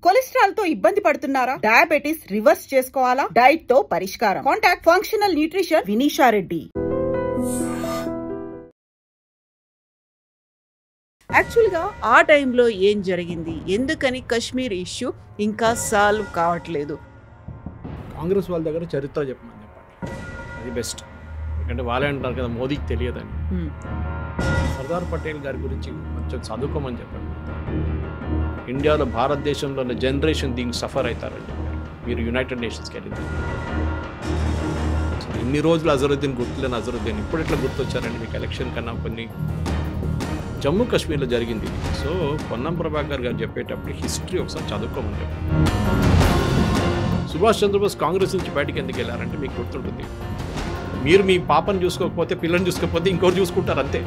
Cholesterol తో ఇబ్బంది పడుతున్నారా? డయాబెటిస్ రివర్స్ చేసుకోవాలా? డైట్ తో పరిష్కారం. Contact functional nutrition Vinisha Reddy. యాక్చువల్గా ఆ టైంలో ఏం జరిగింది, ఎందుకని కశ్మీర్ ఇష్యూ ఇంకా సాల్వ్ కావట్లేదు? కాంగ్రెస్ వాళ్ళ దగ్గర చరిత్ర చెప్పమని చెప్పండి, అది బెస్ట్. ఎందుకంటే వాళ్ళే అంటారు కదా మోదీకి తెలియదని. సర్దార్ పటేల్ గారి గురించి కొంచెం చదువుకోమని చెప్పండి. ఇండియాలో భారతదేశంలో ఉన్న జనరేషన్ దీనికి సఫర్ అవుతారని చెప్పారు. మీరు యునైటెడ్ నేషన్స్కి వెళ్ళింది ఇన్ని రోజులు అజరుద్దీన్ గుర్తులేని అజరుద్దీన్ ఇప్పుడు ఎట్లా గుర్తొచ్చారండి మీకు ఎలక్షన్ కన్నా కొన్ని? జమ్మూ కాశ్మీర్లో జరిగింది. సో పొన్నం ప్రభాకర్ గారు చెప్పేటప్పుడు హిస్టరీ ఒకసారి చదువుకోమని చెప్పారు. సుభాష్ చంద్రబోస్ కాంగ్రెస్ నుంచి బయటకు ఎందుకు వెళ్ళారంటే మీకు గుర్తుంటుంది, మీరు మీ పాపను చూసుకోకపోతే పిల్లని చూసుకోకపోతే ఇంకోటి చూసుకుంటారు అంతే.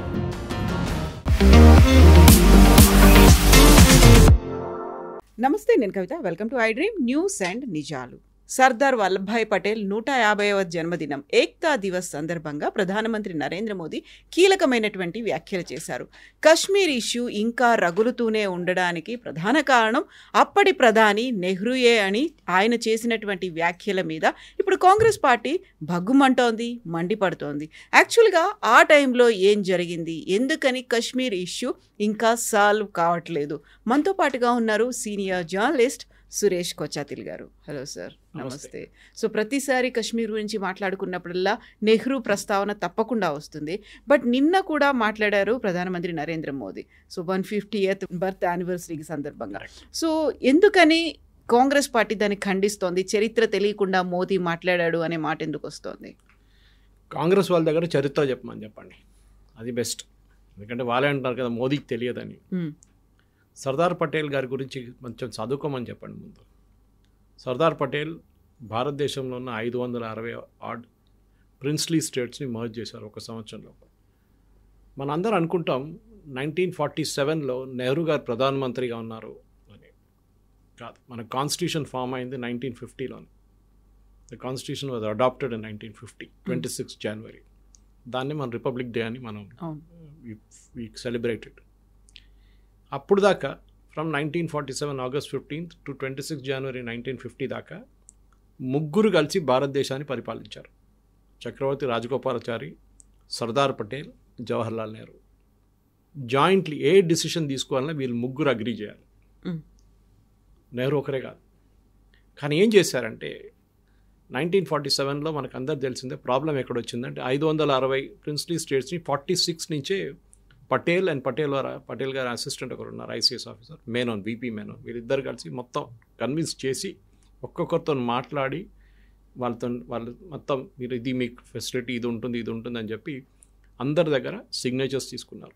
నమస్తే, నేను Kavitha. Welcome to I dream news and నిజాలు. సర్దార్ వల్లభాయ్ పటేల్ 150వ జన్మదినం ఏక్తా దివస్ సందర్భంగా ప్రధానమంత్రి నరేంద్ర మోదీ కీలకమైనటువంటి వ్యాఖ్యలు చేశారు. కశ్మీర్ ఇష్యూ ఇంకా రగులుతూనే ఉండడానికి ప్రధాన కారణం అప్పటి ప్రధాని నెహ్రూయే అని ఆయన చేసినటువంటి వ్యాఖ్యల మీద ఇప్పుడు కాంగ్రెస్ పార్టీ భగ్గుమంటోంది, మండిపడుతోంది. యాక్చువల్గా ఆ టైంలో ఏం జరిగింది, ఎందుకని కశ్మీర్ ఇష్యూ ఇంకా సాల్వ్ కావట్లేదు? మనతో పాటుగా ఉన్నారు సీనియర్ జర్నలిస్ట్ సురేష్ కొచ్చాతిల్ గారు. హలో సార్, నమస్తే. సో ప్రతిసారి కశ్మీర్ గురించి మాట్లాడుకున్నప్పుడల్లా నెహ్రూ ప్రస్తావన తప్పకుండా వస్తుంది. బట్ నిన్న కూడా మాట్లాడారు ప్రధానమంత్రి Narendra Modi. So 150th birth యానివర్సరీకి సందర్భంగా. సో ఎందుకని కాంగ్రెస్ పార్టీ దాన్ని ఖండిస్తోంది? చరిత్ర తెలియకుండా మోదీ మాట్లాడాడు అనే మాట ఎందుకు వస్తోంది? కాంగ్రెస్ వాళ్ళ దగ్గర చరిత్ర చెప్పమని చెప్పండి, అది బెస్ట్. ఎందుకంటే వాళ్ళే అంటారు కదా మోదీకి తెలియదని. సర్దార్ పటేల్ గారి గురించి కొంచెం చదువుకోమని చెప్పండి ముందు. సర్దార్ పటేల్ భారతదేశంలో ఉన్న 560 ఆడ్ ప్రిన్స్లీ స్టేట్స్ని మర్జ్ చేశారు ఒక సంవత్సరంలో. మనందరం అనుకుంటాం 1947లో నెహ్రూ గారు ప్రధానమంత్రిగా ఉన్నారు అని. కాదు, మన కాన్స్టిట్యూషన్ ఫామ్ అయింది 1950లోనే. The constitution was adopted in 1950 26 January. దాన్ని మన రిపబ్లిక్ డే అని మనం వీ సెలబ్రేటెడ్. అప్పుడు దాకా ఫ్రమ్ 1947 ఆగస్ట్ 15th టు 26 జనవరి 1950 దాకా ముగ్గురు కలిసి భారతదేశాన్ని పరిపాలించారు. చక్రవర్తి రాజగోపాలాచారి, సర్దార్ పటేల్, జవహర్లాల్ నెహ్రూ. జాయింట్లీ ఏ డిసిషన్ తీసుకోవాలన్నా వీళ్ళు ముగ్గురు అగ్రీ చేయాలి. నెహ్రూ ఒకరే కాదు. కానీ ఏం చేశారంటే 1947లో మనకు అందరు తెలిసిందే ప్రాబ్లం ఎక్కడొచ్చిందంటే 560 ప్రిన్స్లీ స్టేట్స్ని 46 నుంచే పటేల్ అండ్ పటేల్ గారు అసిస్టెంట్ ఒకరు ఉన్నారు, ఐసీఎస్ ఆఫీసర్, మేనోన్, బీపీ మేనోన్, వీళ్ళిద్దరు కలిసి మొత్తం కన్విన్స్ చేసి ఒక్కొక్కరితో మాట్లాడి వాళ్ళు మొత్తం మీరు ఇది మీకు ఫెసిలిటీ ఇది ఉంటుంది అని చెప్పి అందరి దగ్గర సిగ్నేచర్స్ తీసుకున్నారు.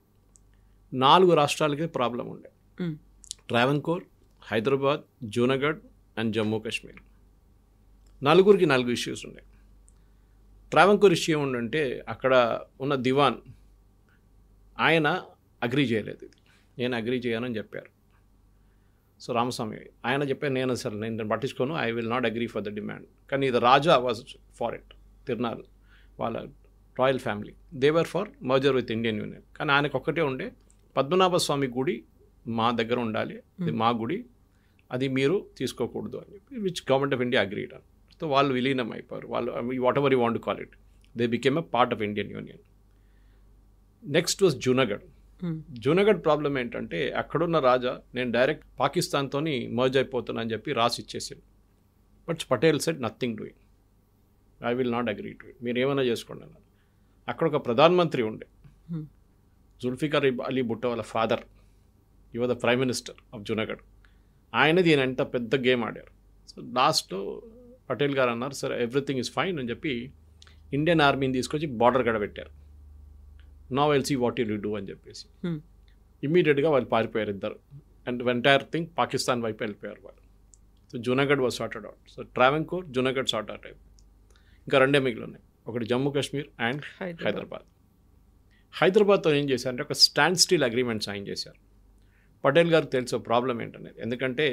4 రాష్ట్రాలకి ప్రాబ్లం ఉండే, ట్రావెన్కోర్, హైదరాబాద్, జూనాగఢ్ అండ్ జమ్మూ కాశ్మీర్. నలుగురికి 4 ఇష్యూస్ ఉండే. ట్రావెన్కోర్ ఇష్యూ ఏముండంటే అక్కడ ఉన్న దివాన్ ఆయన అగ్రీ చేయలేదు, ఇది నేను అగ్రీ చేయనని చెప్పారు. సో రామస్వామి ఆయన చెప్పారు నేను పట్టించుకోను, I will not agree for the demand. కానీ ఇది Raja was for it. Thirunal వాళ్ళ royal family they were for merger with Indian union. కానీ ఆయనకు ఒక్కటే ఉండే, పద్మనాభ స్వామి గుడి మా దగ్గర ఉండాలి, ఇది మా గుడి, అది మీరు తీసుకోకూడదు అని చెప్పి which government of India agreed అని. సో వాళ్ళు విలీనం అయిపోయారు. వాళ్ళు what ever you want to call it, they became a part of Indian union. Next was Junagadh. Junagadh problem ఏంటంటే అక్కడున్న రాజా నేను డైరెక్ట్ పాకిస్తాన్తో మర్జ్ అయిపోతున్నా అని చెప్పి రాసి ఇచ్చేసాడు. But Patel said nothing doing, I will not agree to it, మీరు ఏమైనా చేసుకోండి అన్నారు. అక్కడ ఒక ప్రధానమంత్రి ఉండే, జుల్ఫికర్ అలీ భుట్టో వాళ్ళ ఫాదర్, ఈ was the prime minister of Junagadh. ఆయనది ఈయన ఎంత పెద్ద గేమ్ ఆడారు. సో లాస్ట్లో పటేల్ గారు అన్నారు సరే ఎవ్రీథింగ్ ఈజ్ ఫైన్ అని చెప్పి ఇండియన్ ఆర్మీని తీసుకొచ్చి బార్డర్ గడ పెట్టారు. Now will see what you do అని చెప్పేసి ఇమ్మీడియట్గా వాళ్ళు పారిపోయారు ఇద్దరు. అండ్ ఎంటైర్ థింగ్ పాకిస్తాన్ వైపు వెళ్ళిపోయారు వాళ్ళు. So Junagadh was sorted out. So Travancore, Junagadh sort out అయిపోయి ఇంకా 2 మిగిలి ఉన్నాయి, ఒకటి జమ్మూ కాశ్మీర్ అండ్ హైదరాబాద్. హైదరాబాద్తో ఏం చేశారంటే ఒక స్టాండ్ స్టిల్ అగ్రిమెంట్ సైన్ చేశారు. పటేల్ గారికి తెలుసు ప్రాబ్లం ఏంటనేది, ఎందుకంటే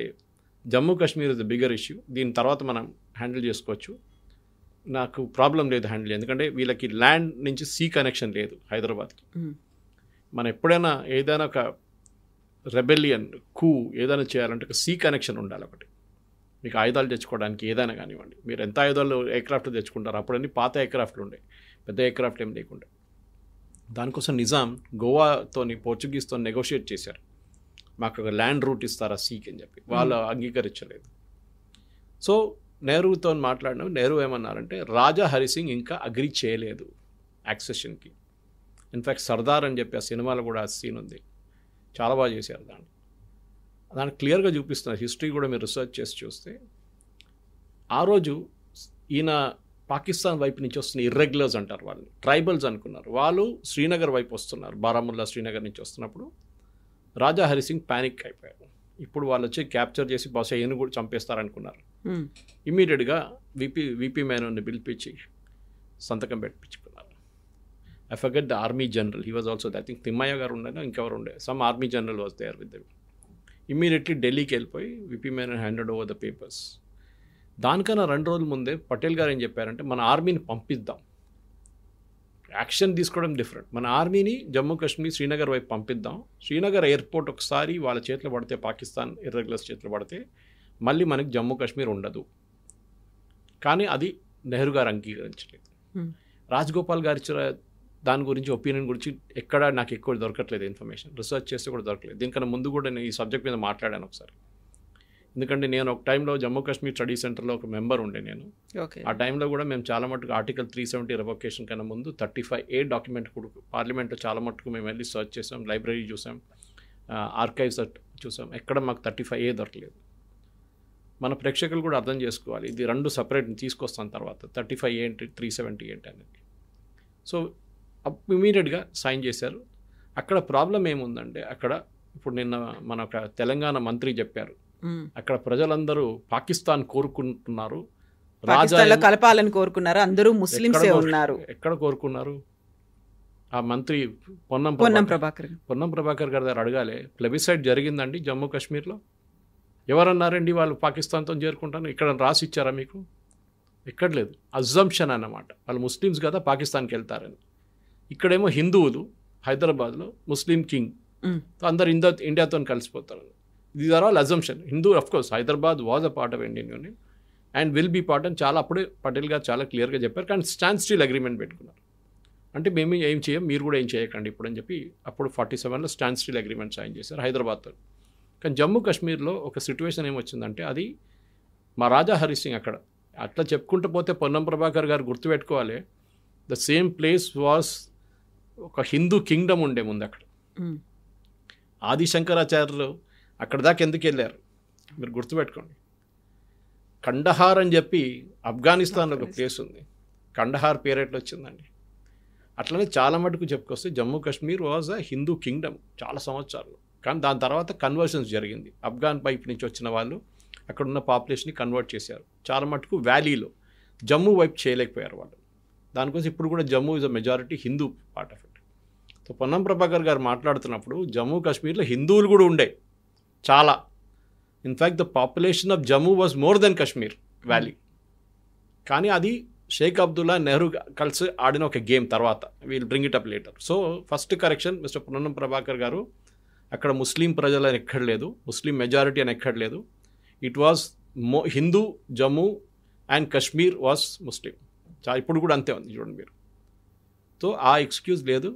Jammu Kashmir is the bigger issue, దీని తర్వాత మనం హ్యాండిల్ చేసుకోవచ్చు, నాకు ప్రాబ్లం లేదు హ్యాండిల్, ఎందుకంటే వీళ్ళకి ల్యాండ్ నుంచి సీ కనెక్షన్ లేదు హైదరాబాద్కి. మనం ఎప్పుడైనా ఏదైనా ఒక రెబెలియన్ కూ ఏదైనా చేయాలంటే ఒక సీ కనెక్షన్ ఉండాలి ఒకటి. మీకు ఆయుధాలు తెచ్చుకోవడానికి ఏదైనా కానివ్వండి, మీరు ఎంత ఆయుధాలు ఎయిర్క్రాఫ్ట్ తెచ్చుకుంటారు, అప్పుడన్నీ పాత ఎయిర్క్రాఫ్ట్లు ఉండే, పెద్ద ఎయిర్క్రాఫ్ట్ ఏం లేకుండా. దానికోసం నిజాం గోవాతోని పోర్చుగీస్తో నెగోషియేట్ చేశారు, మాకు ఒక ల్యాండ్ రూట్ ఇస్తారా సీకి అని చెప్పి. వాళ్ళు అంగీకరించలేదు. సో నెహ్రూతో మాట్లాడిన నెహ్రూ ఏమన్నారంటే రాజా హరిసింగ్ ఇంకా అగ్రీ చేయలేదు యాక్సెషన్కి. ఇన్ఫ్యాక్ట్ సర్దార్ అని చెప్పి ఆ సినిమాలో కూడా ఆ సీన్ ఉంది, చాలా బాగా చేశారు దాన్ని క్లియర్గా చూపిస్తున్నారు. హిస్టరీ కూడా మీరు రీసెర్చ్ చేసి చూస్తే ఆ రోజు ఈయన పాకిస్తాన్ వైపు నుంచి వస్తున్న ఇర్రెగ్యులర్స్ అంటారు వాళ్ళని, ట్రైబల్స్ అనుకున్నారు. వాళ్ళు శ్రీనగర్ వైపు వస్తున్నారు, బారాముల్లా శ్రీనగర్ నుంచి వస్తున్నప్పుడు రాజా హరిసింగ్ ప్యానిక్ అయిపోయారు. ఇప్పుడు వాళ్ళు వచ్చి క్యాప్చర్ చేసి బహుశా ఈయన కూడా చంపేస్తారనుకున్నారు. ఇమ్మీడియట్గా విపి మేనన్ని పిలిపించి సంతకం పెట్టించుకున్నారు. I forget the army general, he was also I think Thimayya గారు ఉండేనా ఇంకెవరు ఉండే, some army general was there with them. Immediately ఢిల్లీకి వెళ్ళిపోయి V P Menon handed over the papers. దానికన్నా 2 రోజుల ముందే పటేల్ గారు ఏం చెప్పారంటే మన ఆర్మీని పంపిద్దాం, యాక్షన్ తీసుకోవడం డిఫరెంట్, మన ఆర్మీని జమ్మూ కాశ్మీర్ శ్రీనగర్ వైపు పంపిద్దాం. శ్రీనగర్ ఎయిర్పోర్ట్ ఒకసారి వాళ్ళ చేతిలో పడితే, పాకిస్తాన్ ఇర్రెగ్యులర్స్ చేతిలో పడితే మళ్ళీ మనకి జమ్మూ కాశ్మీర్ ఉండదు. కానీ అది నెహ్రూ గారు అంగీకరించలేదు. రాజగోపాల్ గారు ఇచ్చిన దాని గురించి ఒపీనియన్ గురించి ఎక్కడ నాకు ఎక్కువ దొరకట్లేదు ఇన్ఫర్మేషన్, రీసెర్చ్ చేస్తే కూడా దొరకలేదు. దీనికన్నా ముందు కూడా నేను ఈ సబ్జెక్ట్ మీద మాట్లాడాను ఒకసారి. ఎందుకంటే నేను ఒక టైంలో జమ్మూ కాశ్మీర్ స్టడీ సెంటర్లో ఒక మెంబర్ ఉండే నేను. ఆ టైంలో కూడా మేము చాలా మటుకు ఆర్టికల్ 370 రెవోకేషన్ కన్నా ముందు 35A డాక్యుమెంట్ కూడా పార్లమెంట్లో చాలా మటుకు మేము వెళ్ళి సర్చ్ చేసాం, లైబ్రరీ చూసాం, ఆర్కైవ్స్ చూసాం, ఎక్కడ మాకు 35A దొరకలేదు. మన ప్రేక్షకులు కూడా అర్థం చేసుకోవాలి, ఇది 2 సపరేట్ తీసుకొస్తాను తర్వాత 35A ఏంటి 370 ఏంటి అనేది. సో ఇమీడియట్గా సైన్ చేశారు. అక్కడ ప్రాబ్లం ఏముందంటే అక్కడ ఇప్పుడు నిన్న మన ఒక తెలంగాణ మంత్రి చెప్పారు, అక్కడ ప్రజలందరూ పాకిస్తాన్ కోరుకుంటున్నారు, రాజాలో కలపాలని కోరుకున్నారు, అందరూ ముస్లింసే ఉన్నారు. ఎక్కడ కోరుకున్నారు? ఆ మంత్రి పొన్నం ప్రభాకర్ గారి దగ్గర అడగాలి, ప్లెబిసైడ్ జరిగిందండి జమ్మూ కాశ్మీర్లో, ఎవరన్నారండి వాళ్ళు పాకిస్తాన్తో చేరుకుంటాను, ఇక్కడ రాసి ఇచ్చారా మీకు? ఎక్కడలేదు. అజంప్షన్ అన్నమాట, వాళ్ళు ముస్లిమ్స్ కదా పాకిస్తాన్కి వెళ్తారని. ఇక్కడేమో హిందువులు హైదరాబాద్లో ముస్లిం కింగ్, అందరు ఇండియాతో కలిసిపోతారు. These are all assumption. Hindu of course Hyderabad was a part of Indian union and will be part అని చాలా అప్పుడే పటేల్ గారు చాలా క్లియర్గా చెప్పారు. కానీ స్టాండ్ స్టిల్ అగ్రిమెంట్ పెట్టుకున్నారు, అంటే మేము ఏం చేయం, మీరు కూడా ఏం చేయకండి ఇప్పుడు అని చెప్పి అప్పుడు 47లో స్టాండ్ స్టిల్ అగ్రిమెంట్ సైన్ చేశారు హైదరాబాద్తో. కానీ జమ్మూ కాశ్మీర్లో ఒక సిచ్యువేషన్ ఏమొచ్చిందంటే అది మా రాజా హరి సింగ్ అక్కడ అట్లా చెప్పుకుంటూ పోతే పొన్నం ప్రభాకర్ గారు గుర్తుపెట్టుకోవాలి, ద సేమ్ ప్లేస్ వాస్ ఒక హిందూ కింగ్డమ్ ఉండే ముందు అక్కడ. ఆదిశంకరాచార్యులు అక్కడ దాకా ఎందుకు వెళ్ళారు మీరు గుర్తుపెట్టుకోండి. కండహార్ అని చెప్పి ఆఫ్ఘనిస్తాన్లో ఒక ప్లేస్ ఉంది, కండహార్ పేరు ఎట్లా వచ్చిందండి. అట్లనే చాలా మటుకు చెప్పుకొస్తే Jammu Kashmir was a Hindu kingdom చాలా సంవత్సరాలు. కానీ దాని తర్వాత కన్వర్షన్స్ జరిగింది, ఆఫ్ఘాన్ వైపు నుంచి వచ్చిన వాళ్ళు అక్కడున్న పాపులేషన్ని కన్వర్ట్ చేశారు. చాలా మటుకు వ్యాలీలో జమ్మూ వైపు చేయలేకపోయారు వాళ్ళు. దానికోసం ఇప్పుడు కూడా Jammu is a majority Hindu part of it. So Ponnam Prabhakar గారు మాట్లాడుతున్నప్పుడు జమ్మూ కాశ్మీర్లో హిందువులు కూడా ఉండే చాలా. In fact the population of Jammu was more than Kashmir valley. కానీ అది షేక్ అబ్దుల్లా నెహ్రూ కలిసి ఆడిన ఒక గేమ్, తర్వాత wheel bring it up later. So first correction mister Ponnam Prabhakar గారు, అక్కడ ముస్లిం ప్రజలు అని ఎక్కడ లేదు, ముస్లిం మెజారిటీ అని ఎక్కడ లేదు. It was Hindu Jammu and Kashmir was Muslim. ఇప్పుడు కూడా అంతే ఉంది చూడండి మీరు. సో ఆ ఎక్స్క్యూజ్ లేదు.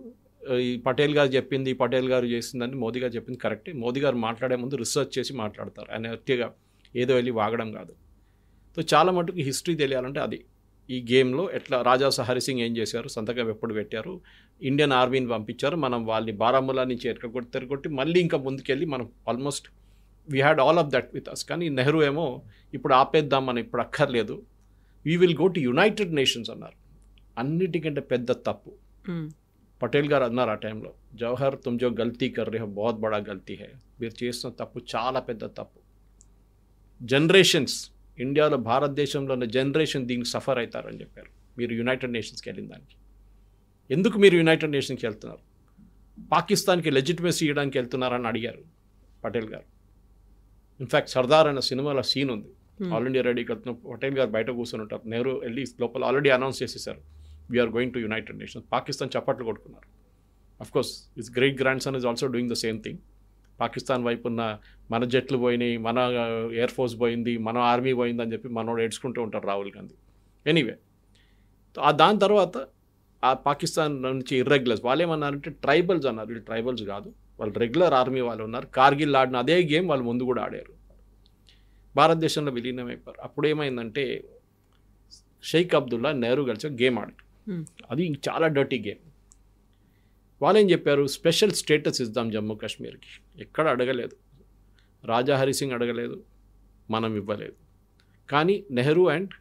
ఈ పటేల్ గారు చెప్పింది, పటేల్ గారు చేసిందని మోదీ గారు చెప్పింది కరెక్టే. మోదీ గారు మాట్లాడే ముందు రీసెర్చ్ చేసి మాట్లాడతారు, ఆయన అతిగా ఏదో వెళ్ళి వాగడం కాదు. సో చాలా మటుకు హిస్టరీ తెలియాలంటే అది ఈ గేమ్లో ఎట్లా రాజా హరిసింగ్ ఏం చేశారు, సంతకం ఎప్పుడు పెట్టారు, ఇండియన్ ఆర్మీని పంపించారు, మనం వాళ్ళని బారాముల్లా నుంచి ఎరగొట్టి మళ్ళీ ఇంకా ముందుకెళ్ళి మనం almost we had all of that with us. కానీ నెహ్రూ ఏమో ఇప్పుడు ఆపేద్దాం, మనం ఇప్పుడు అక్కర్లేదు, we will go to United Nations అన్నారు. అన్నిటికంటే పెద్ద తప్పు పటేల్ గారు అన్నారు ఆ టైంలో, జవహర్ తుమ్ జో గల్తీ కర్ రే హో బహుత్ బడా గల్తీ హై, మీరు చేస్తున్న తప్పు చాలా పెద్ద తప్పు. జనరేషన్స్ ఇండియాలో భారతదేశంలో ఉన్న జనరేషన్ దీనికి సఫర్ అవుతారని చెప్పారు మీరు యునైటెడ్ నేషన్స్కి వెళ్ళిన దానికి. ఎందుకు మీరు యునైటెడ్ నేషన్స్కి వెళ్తున్నారు, పాకిస్తాన్కి లెజిటిమసీ ఇవ్వడానికి వెళ్తున్నారని అడిగారు పటేల్ గారు. ఇన్ఫ్యాక్ట్ సర్దార్ అనే సినిమాలో సీన్ ఉంది, ఆల్ ఇండియా రెడీకి వెళ్తున్న పటేల్ గారు బయట కూర్చొని ఉంటారు, నెహ్రూ వెళ్ళి లోపల ఆల్రెడీ అనౌన్స్ చేసేసారు we are going to United Nations. Pakistan చప్పట్లు కొట్టుకున్నారు. Of course his great grand son is also doing the same thing. Pakistan వైపు ఉన్న మన జట్లు పోయినాయి, మన ఎయిర్ ఫోర్స్ పోయింది, మన ఆర్మీ పోయింది అని చెప్పి మనోడు ఏడ్చుకుంటూ ఉంటారు రాహుల్ గాంధీ. ఎనీవే, దాని తర్వాత ఆ పాకిస్తాన్ నుంచి ఇర్రెగ్యులర్స్ వాళ్ళు ఏమన్నారంటే ట్రైబల్స్ అన్నారు. వీళ్ళు ట్రైబల్స్ కాదు, వాళ్ళు రెగ్యులర్ ఆర్మీ వాళ్ళు ఉన్నారు. కార్గిల్ ఆడిన అదే గేమ్ వాళ్ళు ముందు కూడా ఆడారు, భారతదేశంలో విలీనమైపోయారు. అప్పుడు ఏమైందంటే షేక్ అబ్దుల్లా, నెహ్రూ కలిసి గేమ్ ఆడారు. అది చాలా డర్టీ గేమ్. వాళ్ళు ఏం చెప్పారు, స్పెషల్ స్టేటస్ ఇద్దాం జమ్మూ కాశ్మీర్కి. ఎక్కడ అడగలేదు, రాజా హరి సింగ్ అడగలేదు, మనం ఇవ్వలేదు. కానీ నెహ్రూ అండ్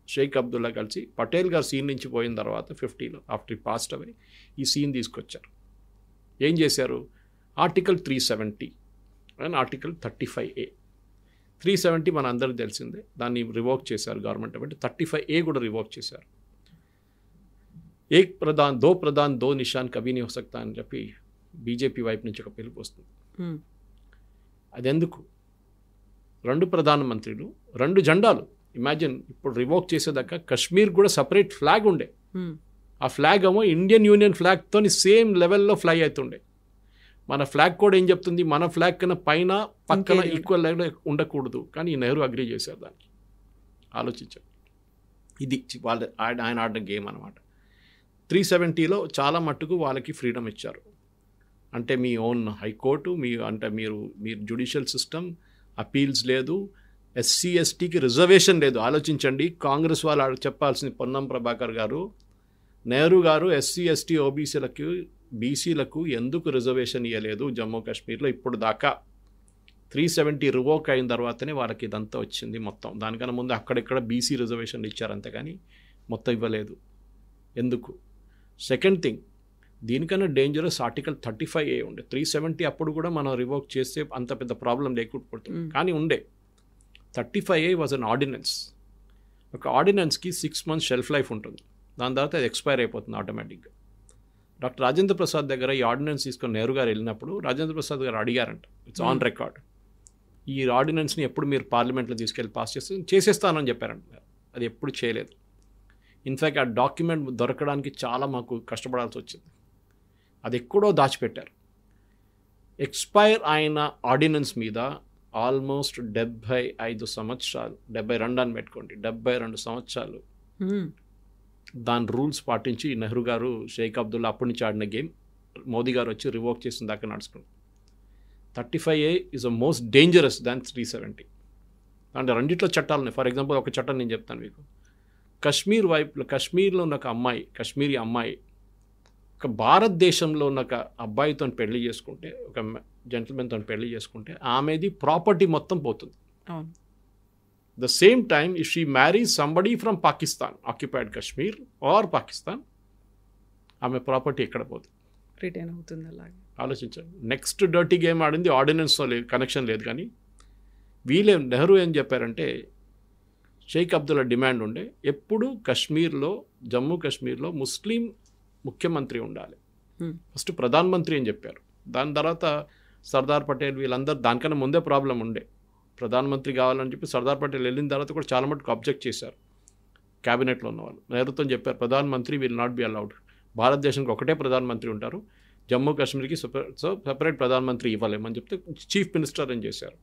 షేక్ అబ్దుల్లా కలిసి పటేల్ గారు సీన్ నుంచి పోయిన తర్వాత 50లో ఆఫ్టర్ పాస్ట్ అవే ఈ సీన్ తీసుకొచ్చారు. ఏం చేశారు, ఆర్టికల్ 370 అండ్ ఆర్టికల్ 35A. 370 మన అందరికీ తెలిసిందే, దాన్ని రివోక్ చేశారు గవర్నమెంట్. అంటే 35A కూడా రివోక్ చేశారు. ఏక్ ప్రధాన్ దో ప్రధాన్ దో నిషాన్ కభీ నీ హో సక్తా అని చెప్పి బీజేపీ వైపు నుంచి ఒక పిలుపు వస్తుంది. అదెందుకు, 2 ప్రధానమంత్రులు 2 జెండాలు. ఇమాజిన్, ఇప్పుడు రివోక్ చేసేదాకా కశ్మీర్ కూడా సపరేట్ ఫ్లాగ్ ఉండే. ఆ ఫ్లాగ్ ఏమో ఇండియన్ యూనియన్ ఫ్లాగ్తో సేమ్ లెవెల్లో ఫ్లై అవుతుండే. మన ఫ్లాగ్ కూడా ఏం చెప్తుంది, మన ఫ్లాగ్ కన్నా పైన పక్కన ఈక్వల్ లెవెల్ ఉండకూడదు. కానీ నెహ్రూ అగ్రీ చేశారు దానికి. ఆలోచించారు, ఇది ఆయన ఆడిన గేమ్ అనమాట. 370లో చాలా మట్టుకు వాళ్ళకి ఫ్రీడమ్ ఇచ్చారు. అంటే మీ ఓన్ హైకోర్టు, మీరు జ్యుడిషియల్ సిస్టమ్, అపీల్స్ లేదు, ఎస్సీ ఎస్టీకి రిజర్వేషన్ లేదు. ఆలోచించండి, కాంగ్రెస్ వాళ్ళు చెప్పాల్సింది పొన్నం ప్రభాకర్ గారు, నెహ్రూ గారు ఎస్సీ ఎస్టీ ఓబీసీలకు బీసీలకు ఎందుకు రిజర్వేషన్ ఇవ్వలేదు జమ్మూ కాశ్మీర్లో ఇప్పుడు దాకా. 370 రివోక్ అయిన తర్వాతనే వాళ్ళకి ఇదంతా వచ్చింది మొత్తం. దానికన్నా ముందు అక్కడెక్కడ బీసీ రిజర్వేషన్లు ఇచ్చారు అంతేగాని మొత్తం ఇవ్వలేదు. ఎందుకు? సెకండ్ థింగ్, దీనికన్నా డేంజరస్ ఆర్టికల్ 35A ఉండే. 370 అప్పుడు కూడా మనం రివోక్ చేస్తే అంత పెద్ద ప్రాబ్లం లేకపోతుంది, కానీ ఉండే 35A వాజ్ అన్ ఆర్డినెన్స్. ఒక ఆర్డినెన్స్కి 6 months షెల్ఫ్ లైఫ్ ఉంటుంది, దాని తర్వాత అది ఎక్స్పైర్ అయిపోతుంది ఆటోమేటిక్గా. డాక్టర్ రాజేంద్ర ప్రసాద్ దగ్గర ఈ ఆర్డినెన్స్ తీసుకొని నెహ్రూ గారు వెళ్ళినప్పుడు రాజేంద్ర ప్రసాద్ గారు అడిగారంట, ఇట్స్ ఆన్ రికార్డ్, ఈ ఆర్డినెన్స్ని ఎప్పుడు మీరు పార్లమెంట్లో తీసుకెళ్ళి పాస్ చేసేస్తానని చెప్పారంట. అది ఎప్పుడు చేయలేదు. ఇన్ఫ్యాక్ట్ ఆ డాక్యుమెంట్ దొరకడానికి చాలా మాకు కష్టపడాల్సి వచ్చింది. అది ఎక్కడో దాచిపెట్టారు. ఎక్స్పైర్ అయిన ఆర్డినెన్స్ మీద ఆల్మోస్ట్ 75 సంవత్సరాలు, 72 అని పెట్టుకోండి, 72 సంవత్సరాలు దాని రూల్స్ పాటించి నెహ్రూ గారు, షేక్ అబ్దుల్లా అప్పటి నుంచి ఆడిన గేమ్ మోదీ గారు వచ్చి రివోక్ చేసిన దాకా నడుచుకున్నాం. 35A is a most dangerous than 370. అంటే రెండిట్లో చట్టాలు ఉన్నాయి. ఫర్ ఎగ్జాంపుల్ ఒక చట్టం నేను చెప్తాను మీకు. కశ్మీర్లో ఉన్న ఒక అమ్మాయి, కశ్మీరీ అమ్మాయి ఒక భారతదేశంలో ఉన్న ఒక అబ్బాయితో పెళ్లి చేసుకుంటే, ఒక జెంటిల్మెన్తో పెళ్లి చేసుకుంటే ఆమెది ప్రాపర్టీ మొత్తం పోతుంది. The same time if she marries somebody from Pakistan, occupied Kashmir or Pakistan, ఆమె ప్రాపర్టీ ఎక్కడ పోతుంది, రిటైన్ అవుతుంది. అలాగే ఆలోచించండి. నెక్స్ట్ డర్టీ గేమ్ ఆడింది, ఆర్డినెన్స్తో లేదు, కనెక్షన్ లేదు. కానీ నెహ్రూ ఏం చెప్పారంటే, షేక్ అబ్దుల్లా డిమాండ్ ఉండే, ఎప్పుడు కశ్మీర్లో, జమ్మూ కాశ్మీర్లో ముస్లిం ముఖ్యమంత్రి ఉండాలి, ఫస్ట్ ప్రధానమంత్రి అని చెప్పారు. దాని తర్వాత సర్దార్ పటేల్ వీళ్ళందరూ, దానికన్నా ముందే ప్రాబ్లం ఉండే, ప్రధానమంత్రి కావాలని చెప్పి సర్దార్ పటేల్ వెళ్ళిన తర్వాత కూడా చాలా మటుకు అబ్జెక్ట్ చేశారు క్యాబినెట్లో ఉన్నవాళ్ళు. నెహ్రూతో చెప్పారు, ప్రధానమంత్రి విల్ నాట్ బి అలౌడ్, భారతదేశానికి ఒకటే ప్రధానమంత్రి ఉంటారు, జమ్మూ కాశ్మీర్కి సపరేట్ ప్రధానమంత్రి ఇవ్వలేమని చెప్తే చీఫ్ మినిస్టర్ అని చేశారు.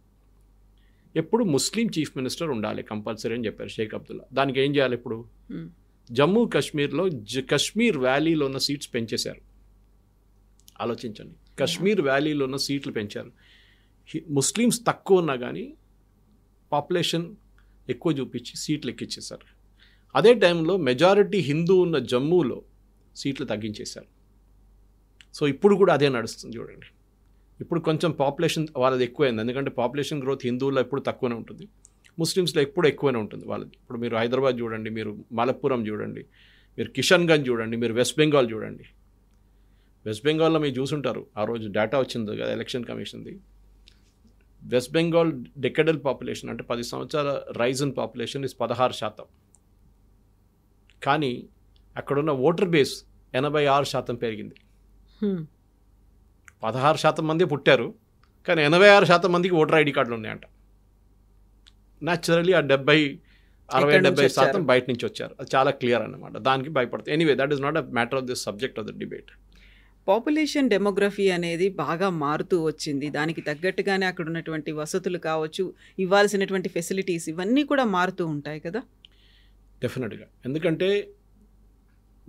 ఎప్పుడు ముస్లిం చీఫ్ మినిస్టర్ ఉండాలి కంపల్సరీ అని చెప్పారు షేక్ అబ్దుల్లా. దానికి ఏం చేయాలి, ఇప్పుడు జమ్మూ కాశ్మీర్లో కశ్మీర్ వ్యాలీలో ఉన్న సీట్స్ పెంచేశారు. ఆలోచించండి, కశ్మీర్ వ్యాలీలో ఉన్న సీట్లు పెంచారు. ముస్లిమ్స్ తక్కువ ఉన్నా కానీ పాపులేషన్ ఎక్కువ చూపించి సీట్లు ఎక్కించేశారు. అదే టైంలో మెజారిటీ హిందూ ఉన్న జమ్మూలో సీట్లు తగ్గించేశారు. సో ఇప్పుడు కూడా అదే నడుస్తుంది చూడండి. ఇప్పుడు కొంచెం పాపులేషన్ వాళ్ళది ఎక్కువైంది, ఎందుకంటే పాపులేషన్ గ్రోత్ హిందువుల్లో ఎప్పుడు తక్కువనే ఉంటుంది, ముస్లిమ్స్లో ఎప్పుడు ఎక్కువనే ఉంటుంది వాళ్ళది. ఇప్పుడు మీరు హైదరాబాద్ చూడండి, మీరు మలప్పురం చూడండి, మీరు కిషన్గంజ్ చూడండి, మీరు వెస్ట్ బెంగాల్ చూడండి. వెస్ట్ బెంగాల్లో మీరు చూసుంటారు, ఆ రోజు డేటా వచ్చింది కదా ఎలక్షన్ కమిషన్ది. వెస్ట్ బెంగాల్ డెకెడల్ పాపులేషన్ అంటే 10 సంవత్సరాల రైజ్ ఇన్ పాపులేషన్ ఇస్ 16%. కానీ అక్కడున్న ఓటర్ బేస్ 86% పెరిగింది. 16% మంది పుట్టారు, కానీ 86% మందికి ఓటర్ ఐడి కార్డులు ఉన్నాయంట. న్యాచురలీ ఆ 60-70% బయట నుంచి వచ్చారు. అది చాలా క్లియర్ అన్నమాట, దానికి భయపడుతుంది. Anyway, that is not a matter of this subject of the debate. Population demography అనేది బాగా మారుతూ వచ్చింది. దానికి తగ్గట్టుగానే అక్కడ ఉన్నటువంటి వసతులు కావచ్చు, ఇవ్వాల్సినటువంటి ఫెసిలిటీస్ ఇవన్నీ కూడా మారుతూ ఉంటాయి కదా! డెఫినెట్గా. ఎందుకంటే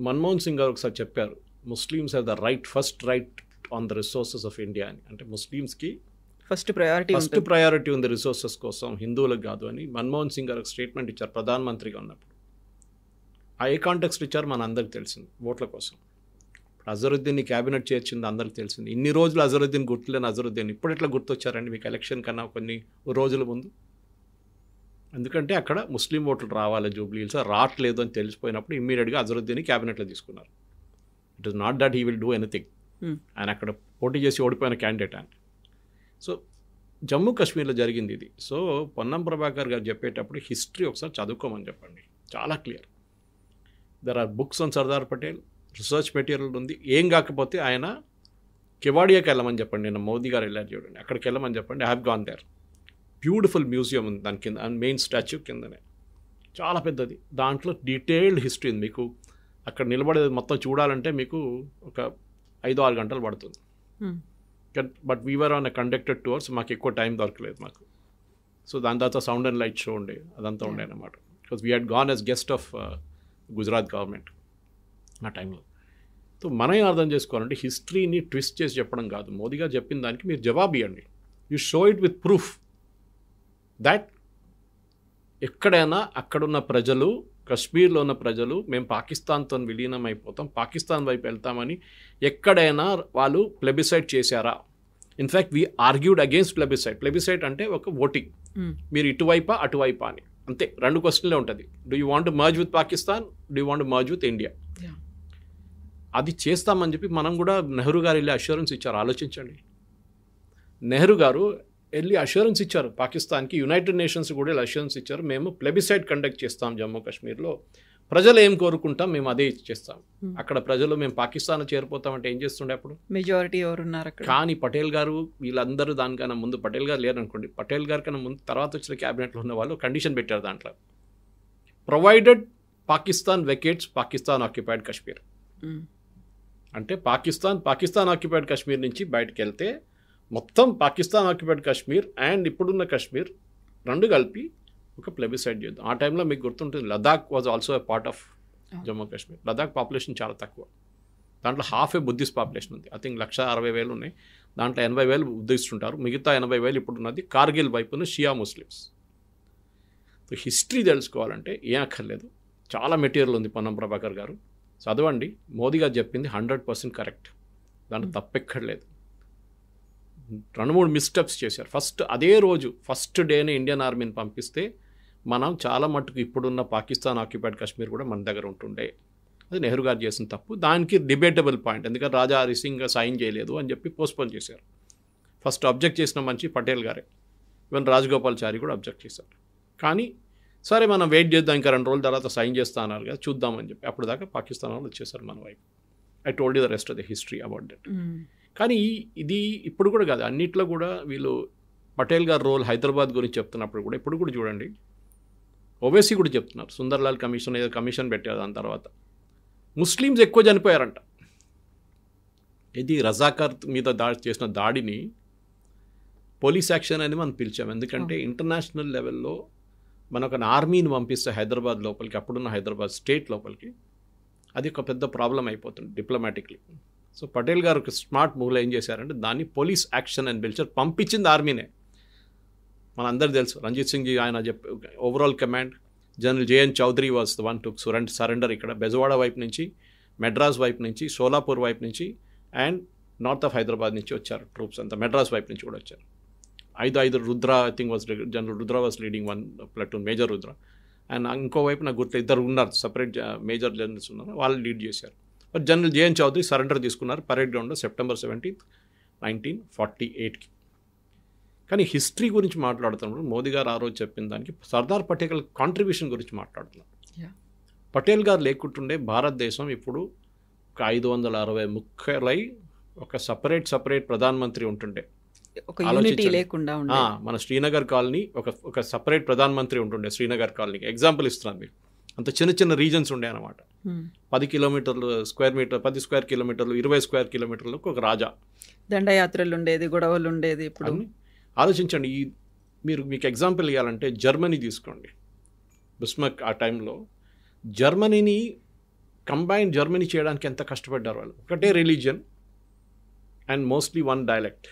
మన్మోహన్ సింగ్ గారు ఒకసారి చెప్పారు, Muslims have the first right on the resources of India అని. అంటే ముస్లిమ్స్కి ఫస్ట్ ప్రయారిటీ ఉంది రిసోర్సెస్ కోసం, హిందువులకు కాదు అని మన్మోహన్ సింగ్ గారు ఒక స్టేట్మెంట్ ఇచ్చారు ప్రధానమంత్రిగా ఉన్నప్పుడు. ఆ ఏ కాంటెక్స్ట్ ఇచ్చారు మన అందరికి తెలిసింది, ఓట్ల కోసం. అజరుద్దీన్ని క్యాబినెట్ చేర్చింది అందరికి తెలిసింది. ఇన్ని రోజులు అజరుద్దీన్ గుర్తులేని అజరుద్దీన్ ఇప్పుడు ఎట్లా గుర్తొచ్చారండి మీకు ఎలక్షన్ కన్నా కొన్ని రోజుల ముందు? ఎందుకంటే అక్కడ ముస్లిం ఓట్లు రావాలి జూబ్లీహిల్స్, రావట్లేదు అని తెలిసిపోయినప్పుడు ఇమ్మీడియట్గా అజరుద్దీన్ని క్యాబినెట్లో తీసుకున్నారు. It is not that he will do anything. ఆయన అక్కడ పోటీ చేసి ఓడిపోయిన క్యాండిడేట్ ఆయన. సో జమ్మూ కాశ్మీర్లో జరిగింది ఇది. సో పొన్నం ప్రభాకర్ గారు చెప్పేటప్పుడు హిస్టరీ ఒకసారి చదువుకోమని చెప్పండి, చాలా clear. There are books on Sardar Patel, research material ఉంది. ఏం కాకపోతే ఆయన కెవాడియాకి వెళ్ళమని చెప్పండి, నేను మోదీ గారు వెళ్ళారు చూడండి, అక్కడికి వెళ్ళమని చెప్పండి. I have gone there. Beautiful museum ఉంది దాని కింద, మెయిన్ స్టాచ్యూ కిందనే, చాలా పెద్దది. దాంట్లో డీటెయిల్డ్ హిస్టరీ ఉంది. మీకు అక్కడ నిలబడేది మొత్తం చూడాలంటే మీకు ఒక 5-6 గంటలు పడుతుంది. But we're on conducted tours, మాకు ఎక్కువ టైం దొరకలేదు మాకు. సో దాని తర్వాత సౌండ్ అండ్ లైట్ షో ఉండే, అదంతా ఉండే అన్నమాట. Because we had gone as guest of Gujarat government ఆ టైంలో. సో మనం ఏం అర్థం చేసుకోవాలంటే హిస్టరీని ట్విస్ట్ చేసి చెప్పడం కాదు. మోదీ గారు చెప్పిన దానికి మీరు జవాబు ఇవ్వండి. You show it with proof that ఎక్కడైనా అక్కడున్న ప్రజలు, కశ్మీర్లో ఉన్న ప్రజలు మేము పాకిస్తాన్తో విలీనం అయిపోతాం, పాకిస్తాన్ వైపు వెళ్తామని ఎక్కడైనా వాళ్ళు ప్లెబిసైడ్ చేశారా? In fact we argued against plebiscite. Plebiscite అంటే ఒక ఓటింగ్, మీరు ఇటువైపా అటువైపా అని, అంతే. 2 క్వశ్చన్లే ఉంటుంది. Do you want merge with Pakistan, do you want merge with India? అది చేస్తామని చెప్పి మనం కూడా నెహ్రూ గారు వెళ్ళి అష్యూరెన్స్ ఇచ్చారు. ఆలోచించండి, నెహ్రూ గారు వెళ్ళి అష్యూరెన్స్ ఇచ్చారు పాకిస్తాన్కి, యునైటెడ్ నేషన్స్ కూడా వెళ్ళి అష్యూరెన్స్ ఇచ్చారు, మేము ప్లెబిసైడ్ కండక్ట్ చేస్తాం జమ్మూ కాశ్మీర్లో, ప్రజలు ఏం కోరుకుంటాం మేము అదే చేస్తాం. అక్కడ ప్రజలు మేము పాకిస్తాన్ చేరిపోతామంటే ఏం చేస్తుండే అప్పుడు? మెజారిటీ ఎవరున్నారు అక్కడ. కానీ పటేల్ గారు వీళ్ళందరూ దానికన్నా ముందు, పటేల్ గారు లేరనుకోండి, పటేల్ గారి కన్నా ముందు తర్వాత వచ్చిన క్యాబినెట్లో ఉన్న వాళ్ళు కండిషన్ పెట్టారు దాంట్లో, ప్రొవైడెడ్ పాకిస్తాన్ వెకేట్స్ పాకిస్తాన్ ఆక్యుపైడ్ కాశ్మీర్. అంటే పాకిస్తాన్ ఆక్యుపైడ్ కాశ్మీర్ నుంచి బయటకు వెళ్తే మొత్తం పాకిస్తాన్ ఆక్యుపైడ్ కాశ్మీర్ అండ్ ఇప్పుడున్న కాశ్మీర్ 2 కలిపి ఒక ప్లెబిసైడ్ చేద్దాం. ఆ టైంలో మీకు గుర్తుంటుంది, Ladakh was also a part of Jammu Kashmir. Ladakh population చాలా తక్కువ, దాంట్లో హాఫ్ ఏ బుద్ధిస్ట్ పాపులేషన్ ఉంది. ఐ థింక్ 160,000 ఉన్నాయి, దాంట్లో 80,000 బుద్ధిస్ట్ ఉంటారు, మిగతా 80,000 ఇప్పుడు ఉన్నది కార్గిల్ వైపున షియా ముస్లిమ్స్. సో హిస్టరీ తెలుసుకోవాలంటే ఏం అక్కర్లేదు, చాలా మెటీరియల్ ఉంది. పొన్నం ప్రభాకర్ గారు చదవండి. మోదీ గారు చెప్పింది 100% కరెక్ట్, దాంట్లో తప్పెక్కర్లేదు. 2-3 మిస్టెప్స్ చేశారు. అదే రోజు ఫస్ట్ డేనే ఇండియన్ ఆర్మీని పంపిస్తే మనం చాలా మట్టుకు ఇప్పుడున్న పాకిస్తాన్ ఆక్యుపైడ్ కాశ్మీర్ కూడా మన దగ్గర ఉంటుండే. అది నెహ్రూ గారు చేసిన తప్పు, దానికి డిబేటబుల్ పాయింట్. ఎందుకంటే రాజా హరి సింగ్ సైన్ చేయలేదు అని చెప్పి పోస్ట్పోన్ చేశారు. ఫస్ట్ అబ్జెక్ట్ చేసిన మనిషి పటేల్ గారే, ఈవెన్ రాజగోపాల్చారి కూడా అబ్జెక్ట్ చేశారు. కానీ సరే మనం వెయిట్ చేద్దాం, ఇంకా 2 రోజుల తర్వాత సైన్ చేస్తా అన్నారు కదా, చూద్దామని చెప్పి అప్పుడు దాకా పాకిస్తాన్ వాళ్ళు వచ్చేసారు మన వైపు. I told you the rest of the history about that. కానీ ఇది ఇప్పుడు కూడా కాదు, అన్నిట్లో కూడా వీళ్ళు పటేల్ గారు రోల్ హైదరాబాద్ గురించి చెప్తున్నప్పుడు కూడా ఇప్పుడు కూడా చూడండి, ఓవైసీ కూడా చెప్తున్నారు. సుందర్లాల్ కమిషన్ ఏదో కమిషన్ పెట్టారు, దాని తర్వాత ముస్లిమ్స్ ఎక్కువ చనిపోయారంట. ఇది రజాకార్ మీద చేసిన దాడిని పోలీస్ యాక్షన్ అని మనం పిలిచాం. ఎందుకంటే ఇంటర్నేషనల్ లెవెల్లో మన ఒక ఆర్మీని పంపిస్తే హైదరాబాద్ లోపలికి, అప్పుడున్న హైదరాబాద్ స్టేట్ లోపలికి, అది ఒక పెద్ద ప్రాబ్లం అయిపోతుంది డిప్లొమాటిక్లీ. సో పటేల్ గారు ఒక స్మార్ట్ మూవ్లో ఏం చేశారంటే దాన్ని పోలీస్ యాక్షన్ అని పిలిచారు. పంపించింది ఆర్మీనే, మన అందరికి తెలుసు. రంజిత్ సింగ్ జీ ఆయన overall command, general J N Chaudhuri was the one to surrender. ఇక్కడ బెజవాడ వైపు నుంచి, మెడ్రాస్ వైపు నుంచి, సోలాపూర్ వైపు నుంచి అండ్ నార్త్ ఆఫ్ హైదరాబాద్ నుంచి వచ్చారు ట్రూప్స్ అంతా. మెడ్రాస్ వైపు నుంచి కూడా వచ్చారు. 5 Rudra, I think was general Rudra was leading 1 platoon, major Rudra. And ఇంకోవైపు నాకు గుర్తు 2 ఉన్నారు, సపరేట్ మేజర్ జనరల్స్ ఉన్నారు, వాళ్ళు లీడ్ చేశారు. But general J N Chaudhuri surrender తీసుకున్నారు పరేడ్ గ్రౌండ్లో September 17, 1948కి. కానీ హిస్టరీ గురించి మాట్లాడుతున్నప్పుడు మోదీ గారు ఆ రోజు చెప్పిన దానికి సర్దార్ పటేల్ కాంట్రిబ్యూషన్ గురించి మాట్లాడుతున్నారు. పటేల్ గారు లేకుంటుండే భారతదేశం ఇప్పుడు ఒక 560 ముక్కలై ఒక సపరేట్ ప్రధానమంత్రి ఉంటుండే. మన శ్రీనగర్ కాలనీ ఒక సపరేట్ ప్రధానమంత్రి ఉంటుండే. శ్రీనగర్ కాలనీకి ఎగ్జాంపుల్ ఇస్తున్నాను మీకు. అంత చిన్న చిన్న రీజన్స్ ఉండే అనమాట. 10 కిలోమీటర్లు స్క్వేర్ మీటర్, 10 స్క్వేర్ కిలోమీటర్లు, 20 స్క్వేర్ కిలోమీటర్లకు ఒక రాజా. దండయాత్రలు ఉండేది, గొడవలు ఉండేది. ఇప్పుడు ఆలోచించండి. మీకు ఎగ్జాంపుల్ ఇవ్వాలంటే జర్మనీ తీసుకోండి. బిస్మార్క్ ఆ టైంలో జర్మనీని జర్మనీ చేయడానికి ఎంత కష్టపడ్డారు వాళ్ళు. ఒకటే religion and mostly one dialect.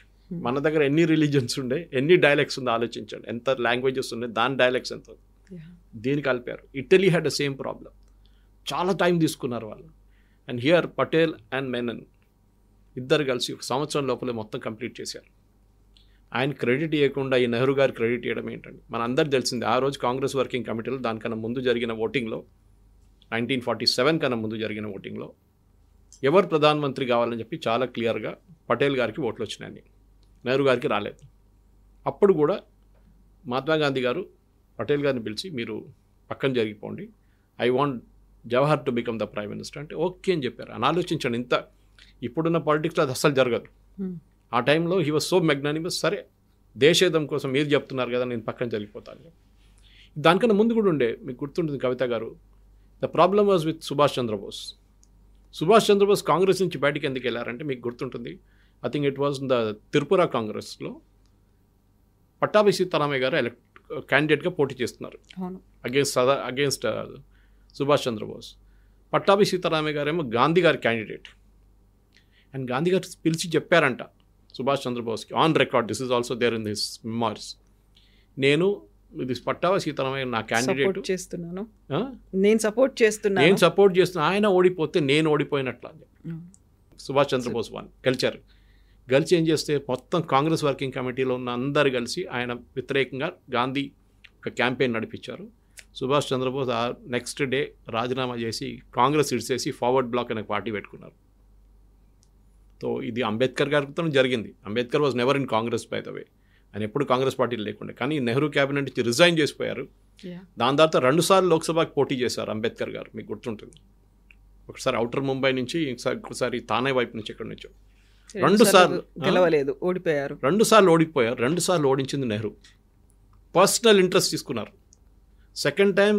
మన దగ్గర ఎన్ని రిలీజియన్స్ ఉండే, ఎన్ని డైలెక్ట్స్ ఉందో ఆలోచించండి. ఎంత లాంగ్వేజెస్ ఉన్నాయి, దాని డైలెక్ట్స్ ఎంత. దీన్ని కలిపారు. Italy had the same problem. చాలా టైం తీసుకున్నారు వాళ్ళు. And here Patel and Menon ఇద్దరు కలిసి 1 సంవత్సరం లోపలే మొత్తం కంప్లీట్ చేశారు. ఆయన క్రెడిట్ ఇవ్వకుండా ఈ నెహ్రూ గారు క్రెడిట్ ఇవ్వడం ఏంటండి? మన అందరికి తెలిసింది. ఆ రోజు కాంగ్రెస్ వర్కింగ్ కమిటీలో దానికన్నా ముందు జరిగిన ఓటింగ్లో 1947 కన్నా ముందు జరిగిన ఓటింగ్లో ఎవరు ప్రధానమంత్రి కావాలని చెప్పి చాలా క్లియర్గా పటేల్ గారికి ఓట్లు వచ్చినాయి, నెహ్రూ గారికి రాలేదు. అప్పుడు కూడా మహాత్మా గాంధీ గారు పటేల్ గారిని పిలిచి మీరు పక్కన జరిగిపోండి, I want Jawahar to become the prime minister అంటే ఓకే అని చెప్పారు. అని ఆలోచించండి, ఇంత ఇప్పుడున్న పాలిటిక్స్లో అది అస్సలు జరగదు. ఆ టైంలో హీ వాజ్ సో మెగ్నానిమస్. సరే దేశేదం కోసం మీరు చెప్తున్నారు కదా, నేను పక్కన జరిగిపోతాను. దానికన్నా ముందు కూడా ఉండే, మీకు గుర్తుంటుంది కవిత గారు, the problem was with Subhash Chandrabose. Subhash Chandrabose Congress నుంచి బయటికి ఎందుకు వెళ్ళారంటే మీకు గుర్తుంటుంది, I think it was the Tripura కాంగ్రెస్లో పట్టాభి సీతారామయ్య గారు క్యాండిడేట్గా పోటీ చేస్తున్నారు అగేన్స్ట్ సుభాష్ చంద్రబోస్. పట్టాభి సీతారామయ్య గారు ఏమో గాంధీ గారి క్యాండిడేట్. అండ్ గాంధీ గారు పిలిచి చెప్పారంట సుభాష్ చంద్రబోస్కి, on record, this is also there in his memories, నేను ఇది పట్టాభి సీతారామయ్య నా క్యాండిడేట్ చేస్తున్నాను, నేను సపోర్ట్ చేస్తున్నాను, ఆయన ఓడిపోతే నేను ఓడిపోయినట్లా. సుభాష్ చంద్రబోస్ గెలిచి ఏం చేస్తే మొత్తం కాంగ్రెస్ వర్కింగ్ కమిటీలో ఉన్న అందరు కలిసి ఆయన వ్యతిరేకంగా గాంధీ ఒక క్యాంపెయిన్ నడిపించారు. సుభాష్ చంద్రబోస్ నెక్స్ట్ డే రాజీనామా చేసి కాంగ్రెస్ ఇడిసేసి ఫార్వర్డ్ బ్లాక్ అనే పార్టీ పెట్టుకున్నారు. సో ఇది అంబేద్కర్ గారితో జరిగింది. Ambedkar was never in Congress by the way, ఆయన ఎప్పుడు కాంగ్రెస్ పార్టీలో లేకుండా. కానీ నెహ్రూ క్యాబినెట్ నుంచి రిజైన్ చేసిపోయారు. దాని తర్వాత 2 సార్లు లోక్సభకి పోటీ చేశారు అంబేద్కర్ గారు, మీకు గుర్తుంటుంది. ఒకసారి ఔటర్ ముంబై నుంచి, ఇంకోసారి తానే వైపు నుంచి, ఎక్కడి నుంచో 2 సార్లు గెలవలేదు, ఓడిపోయారు. 2 సార్లు ఓడిపోయారు. 2 సార్లు ఓడించింది నెహ్రూ. పర్సనల్ ఇంట్రెస్ట్ తీసుకున్నారు. సెకండ్ టైం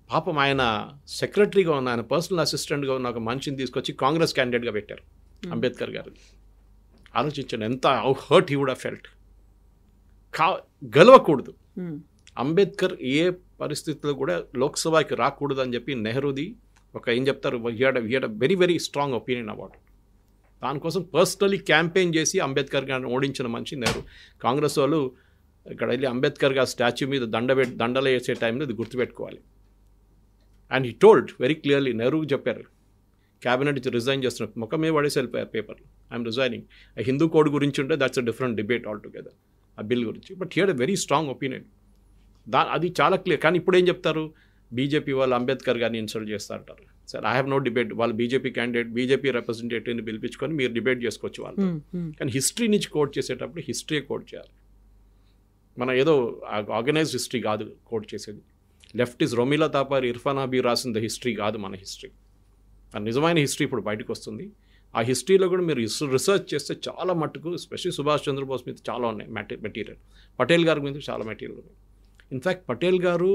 పాపం ఆయన సెక్రటరీగా ఉన్న, ఆయన పర్సనల్ అసిస్టెంట్గా ఉన్న ఒక మనిషిని తీసుకొచ్చి కాంగ్రెస్ క్యాండిడేట్గా పెట్టారు అంబేద్కర్ గారు. ఆలోచించండి ఎంత hurt he would have felt. గెలవకూడదు అంబేద్కర్, ఏ పరిస్థితుల్లో కూడా లోక్సభకి రాకూడదు అని చెప్పి నెహ్రూది ఒక ఏం చెప్తారు, he had very very strong opinion about. దానికోసం పర్సనలీ క్యాంపెయిన్ చేసి అంబేద్కర్ గారిని ఓడించిన మనిషి నెహ్రూ. కాంగ్రెస్ వాళ్ళు ఇక్కడ వెళ్ళి అంబేద్కర్ గారి స్టాచ్యూ మీద దండలు వేసే టైంలో ఇది గుర్తుపెట్టుకోవాలి. And he told very clearly, నెహ్రూకి చెప్పారు క్యాబినెట్ నుంచి రిజైన్ చేస్తున్నారు, ముఖం మీద పడేసి వెళ్ళిపోయారు పేపర్, ఐఎమ్ రిజైనింగ్. ఆ హిందూ కోడ్ గురించి ఉంటే that's a different debate all together, ఆ బిల్ గురించి. But he had a very strong opinion. అది చాలా క్లియర్. కానీ ఇప్పుడు ఏం చెప్తారు, బీజేపీ వాళ్ళు అంబేద్కర్ గారిని ఇన్సల్ట్ చేస్తూ అంటారు. Sir I have no debate, వాళ్ళు బీజేపీ క్యాండిడేట్, బీజేపీ రిప్రజెంటేటివ్ని పిలిపించుకొని మీరు డిబేట్ చేసుకోవచ్చు వాళ్ళు. కానీ హిస్టరీ నుంచి కోట్ చేసేటప్పుడు హిస్టరీ కోట్ చేయాలి. మన ఏదో ఆర్గనైజ్డ్ హిస్టరీ కాదు కోట్ చేసేది. Left is Romila తాపారి, Irfan hubby రాసిన హిస్టరీ కాదు మన హిస్టరీ. ఆ నిజమైన హిస్టరీ ఇప్పుడు బయటకు వస్తుంది. ఆ హిస్టరీలో కూడా మీరు రీసెర్చ్ చేస్తే చాలా మట్టుకు, ఎస్పెషల్లీ సుభాష్ చంద్రబోస్ మీద చాలా ఉన్నాయి మెటీరియల్, పటేల్ గారి మీద చాలా మెటీరియల్ ఉన్నాయి. ఇన్ఫ్యాక్ట్ పటేల్ గారు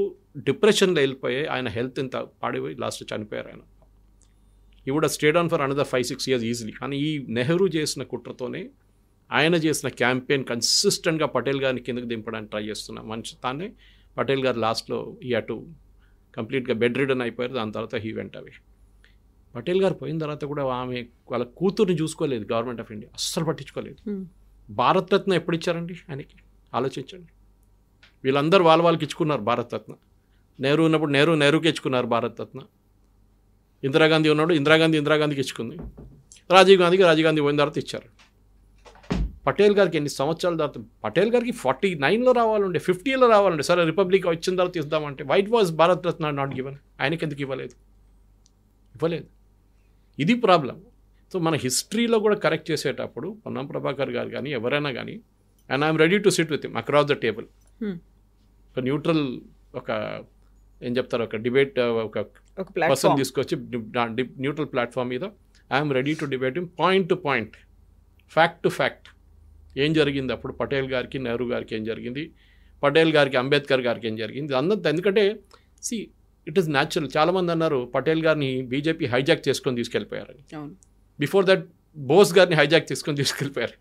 డిప్రెషన్లో వెళ్ళిపోయి ఆయన హెల్త్ ఇంత పాడిపోయి లాస్ట్ చనిపోయారు ఆయన. He would stayed on for another 5-6 years easily. కానీ ఈ నెహ్రూ చేసిన కుట్రతోనే, ఆయన చేసిన క్యాంపెయిన్ కన్సిస్టెంట్గా పటేల్ గారిని కిందకి దింపడానికి ట్రై చేస్తున్న మనిషి తానే. పటేల్ గారు లాస్ట్లో ఈ అటు కంప్లీట్గా బెడ్ రిడన్ అయిపోయారు. దాని తర్వాత హీ వెంట అవి. పటేల్ గారు పోయిన తర్వాత కూడా ఆమె వాళ్ళ కూతుర్ని చూసుకోలేదు గవర్నమెంట్ ఆఫ్ ఇండియా, అస్సలు పట్టించుకోలేదు. భారతరత్న ఎప్పుడు ఇచ్చారండి ఆయనకి, ఆలోచించండి. వీళ్ళందరూ వాళ్ళకి ఇచ్చుకున్నారు భారతరత్న. నెహ్రూ ఉన్నప్పుడు నెహ్రూకి ఇచ్చుకున్నారు భారతరత్న. ఇందిరాగాంధీ ఉన్నప్పుడు ఇందిరాగాంధీకి ఇచ్చుకుంది. రాజీవ్ గాంధీ పోయిన తర్వాత ఇచ్చారు. పటేల్ గారికి ఎన్ని సంవత్సరాల తర్వాత, పటేల్ గారికి 49లో రావాలంటే, 50లో రావాలంటే, సరే రిపబ్లిక్ వచ్చిన తర్వాత ఇద్దామంటే why it was Bharat Ratna not given. ఆయనకి ఎందుకు ఇవ్వలేదు? ఇది ప్రాబ్లం. సో మన హిస్టరీలో కూడా కరెక్ట్ చేసేటప్పుడు పొన్నం ప్రభాకర్ గారు కానీ ఎవరైనా కానీ, and I'm ready to SIT with him across the table, ఒక న్యూట్రల్, ఒక ఏం చెప్తారు, ఒక డిబేట్, ఒక పర్సన్ తీసుకొచ్చి న్యూట్రల్ ప్లాట్ఫామ్ మీద I'm ready to debate him point to point, fact to fact. ఏం జరిగింది అప్పుడు పటేల్ గారికి, నెహ్రూ గారికి ఏం జరిగింది, పటేల్ గారికి, అంబేద్కర్ గారికి ఏం జరిగింది అన్నది. ఎందుకంటే ఇట్ ఈస్ న్యాచురల్. చాలామంది అన్నారు పటేల్ గారిని బీజేపీ హైజాక్ చేసుకొని తీసుకెళ్ళిపోయారని. బిఫోర్ దట్ బోస్ గారిని హైజాక్ చేసుకొని తీసుకెళ్ళిపోయారు.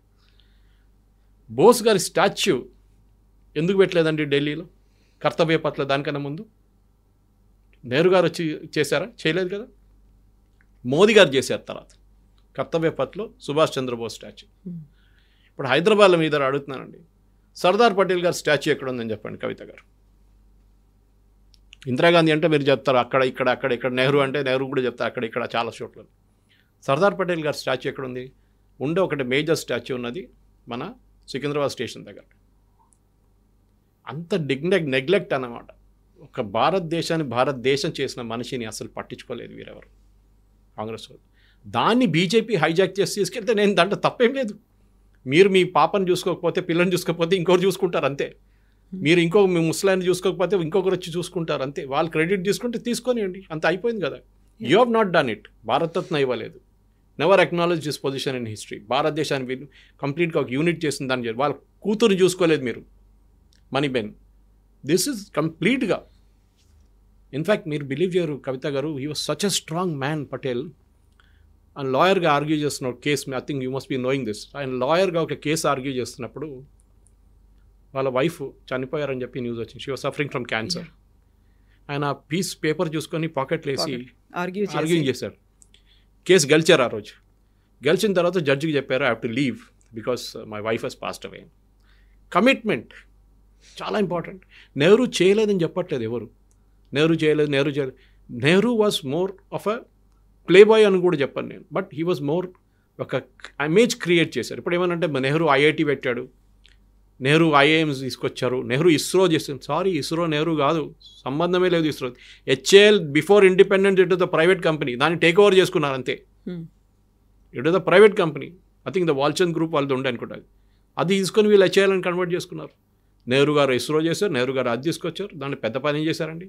బోస్ గారి స్టాచ్యూ ఎందుకు పెట్టలేదండి ఢిల్లీలో కర్తవ్య పట్ల? దానికన్నా ముందు నెహ్రూ గారు వచ్చి చేశారా? చేయలేదు కదా. మోదీ గారు చేశారు తర్వాత కర్తవ్య పథ్లో సుభాష్ చంద్రబోస్ స్టాచ్యూ. ఇప్పుడు హైదరాబాద్లో మీద అడుగుతున్నానండి, సర్దార్ పటేల్ గారి స్టాచ్యూ ఎక్కడ ఉందని చెప్పండి కవిత గారు. ఇందిరాగాంధీ అంటే మీరు చెప్తారు అక్కడ ఇక్కడ అక్కడ ఇక్కడ, నెహ్రూ అంటే నెహ్రూ కూడా చెప్తారు అక్కడ ఇక్కడ చాలా చోట్ల. సర్దార్ పటేల్ గారి స్టాచ్యూ ఎక్కడ ఉంది? ఉండే ఒకటి మేజర్ స్టాచ్యూ ఉన్నది మన సికింద్రాబాద్ స్టేషన్ దగ్గర. అంత నెగ్లెక్ట్ అన్నమాట. ఒక భారతదేశం చేసిన మనిషిని అసలు పట్టించుకోలేదు వీరెవరు, కాంగ్రెస్ వాళ్ళు. దాన్ని బీజేపీ హైజాక్ చేసి తీసుకెళ్తే నేను దాంట్లో తప్పేం లేదు. మీరు మీ పాపను చూసుకోకపోతే, పిల్లని చూసుకోకపోతే ఇంకొకరు చూసుకుంటారు అంతే. మీరు మీ ముసలాన్ని చూసుకోకపోతే ఇంకొకరు వచ్చి చూసుకుంటారు అంతే. వాళ్ళు క్రెడిట్ తీసుకుంటే తీసుకొనియండి, అంత అయిపోయింది కదా. You have not done it. Bharat Ratna ఇవ్వలేదు. Never acknowledge this position in history. భారతదేశాన్ని వీళ్ళు కంప్లీట్గా ఒక యూనిట్ చేసిన దాన్ని వాళ్ళ కూతురు చూసుకోలేదు మీరు, మనీబెన్. దిస్ ఇస్ కంప్లీట్గా. ఇన్ఫ్యాక్ట్ మీరు బిలీవ్ చేయరు కవిత గారు, he was such a strong man Patel. ఆయన లాయర్గా ఆర్గ్యూ చేస్తున్న case, I think you must be knowing this. ఆయన లాయర్గా ఒక కేసు ఆర్గ్యూ చేస్తున్నప్పుడు వాళ్ళ వైఫ్ చనిపోయారని చెప్పి న్యూస్ వచ్చింది. She was suffering from cancer. ఆయన పీస్ పేపర్ చూసుకొని పాకెట్లో వేసి ఆర్గ్యూ చేశారు. కేసు గెలిచారు. ఆ రోజు గెలిచిన తర్వాత జడ్జికి చెప్పారు, I have to leave because my wife has passed away. Commitment చాలా ఇంపార్టెంట్. నెహ్రూ చేయలేదని చెప్పట్లేదు ఎవరు. నెహ్రూ చేయలేదు. Nehru was more of a playboy అని కూడా చెప్పాను నేను. బట్ హీ వాజ్ మోర్ ఒక ఇమేజ్ క్రియేట్ చేశారు. ఇప్పుడు ఏమనంటే నెహ్రూ ఐఐటి పెట్టాడు, నెహ్రూ ఐఐఎమ్స్ తీసుకొచ్చారు, నెహ్రూ ఇస్రో చేసింది. సారీ, ఇస్రో నెహ్రూ కాదు, సంబంధమే లేదు ISRO. HAL before independence it is the private company, దాన్ని టేక్ ఓవర్ చేసుకున్నారు అంతే. It is the private company. I think the Walchand group వాళ్ళది ఉండే అనుకుంటారు. అది తీసుకొని వీళ్ళు హెచ్ఏఎల్ని కన్వర్ట్ చేసుకున్నారు. నెహ్రూ గారు ఇస్రో చేశారు, నెహ్రూ గారు అది తీసుకొచ్చారు, దాన్ని పెద్ద పని చేశారండి.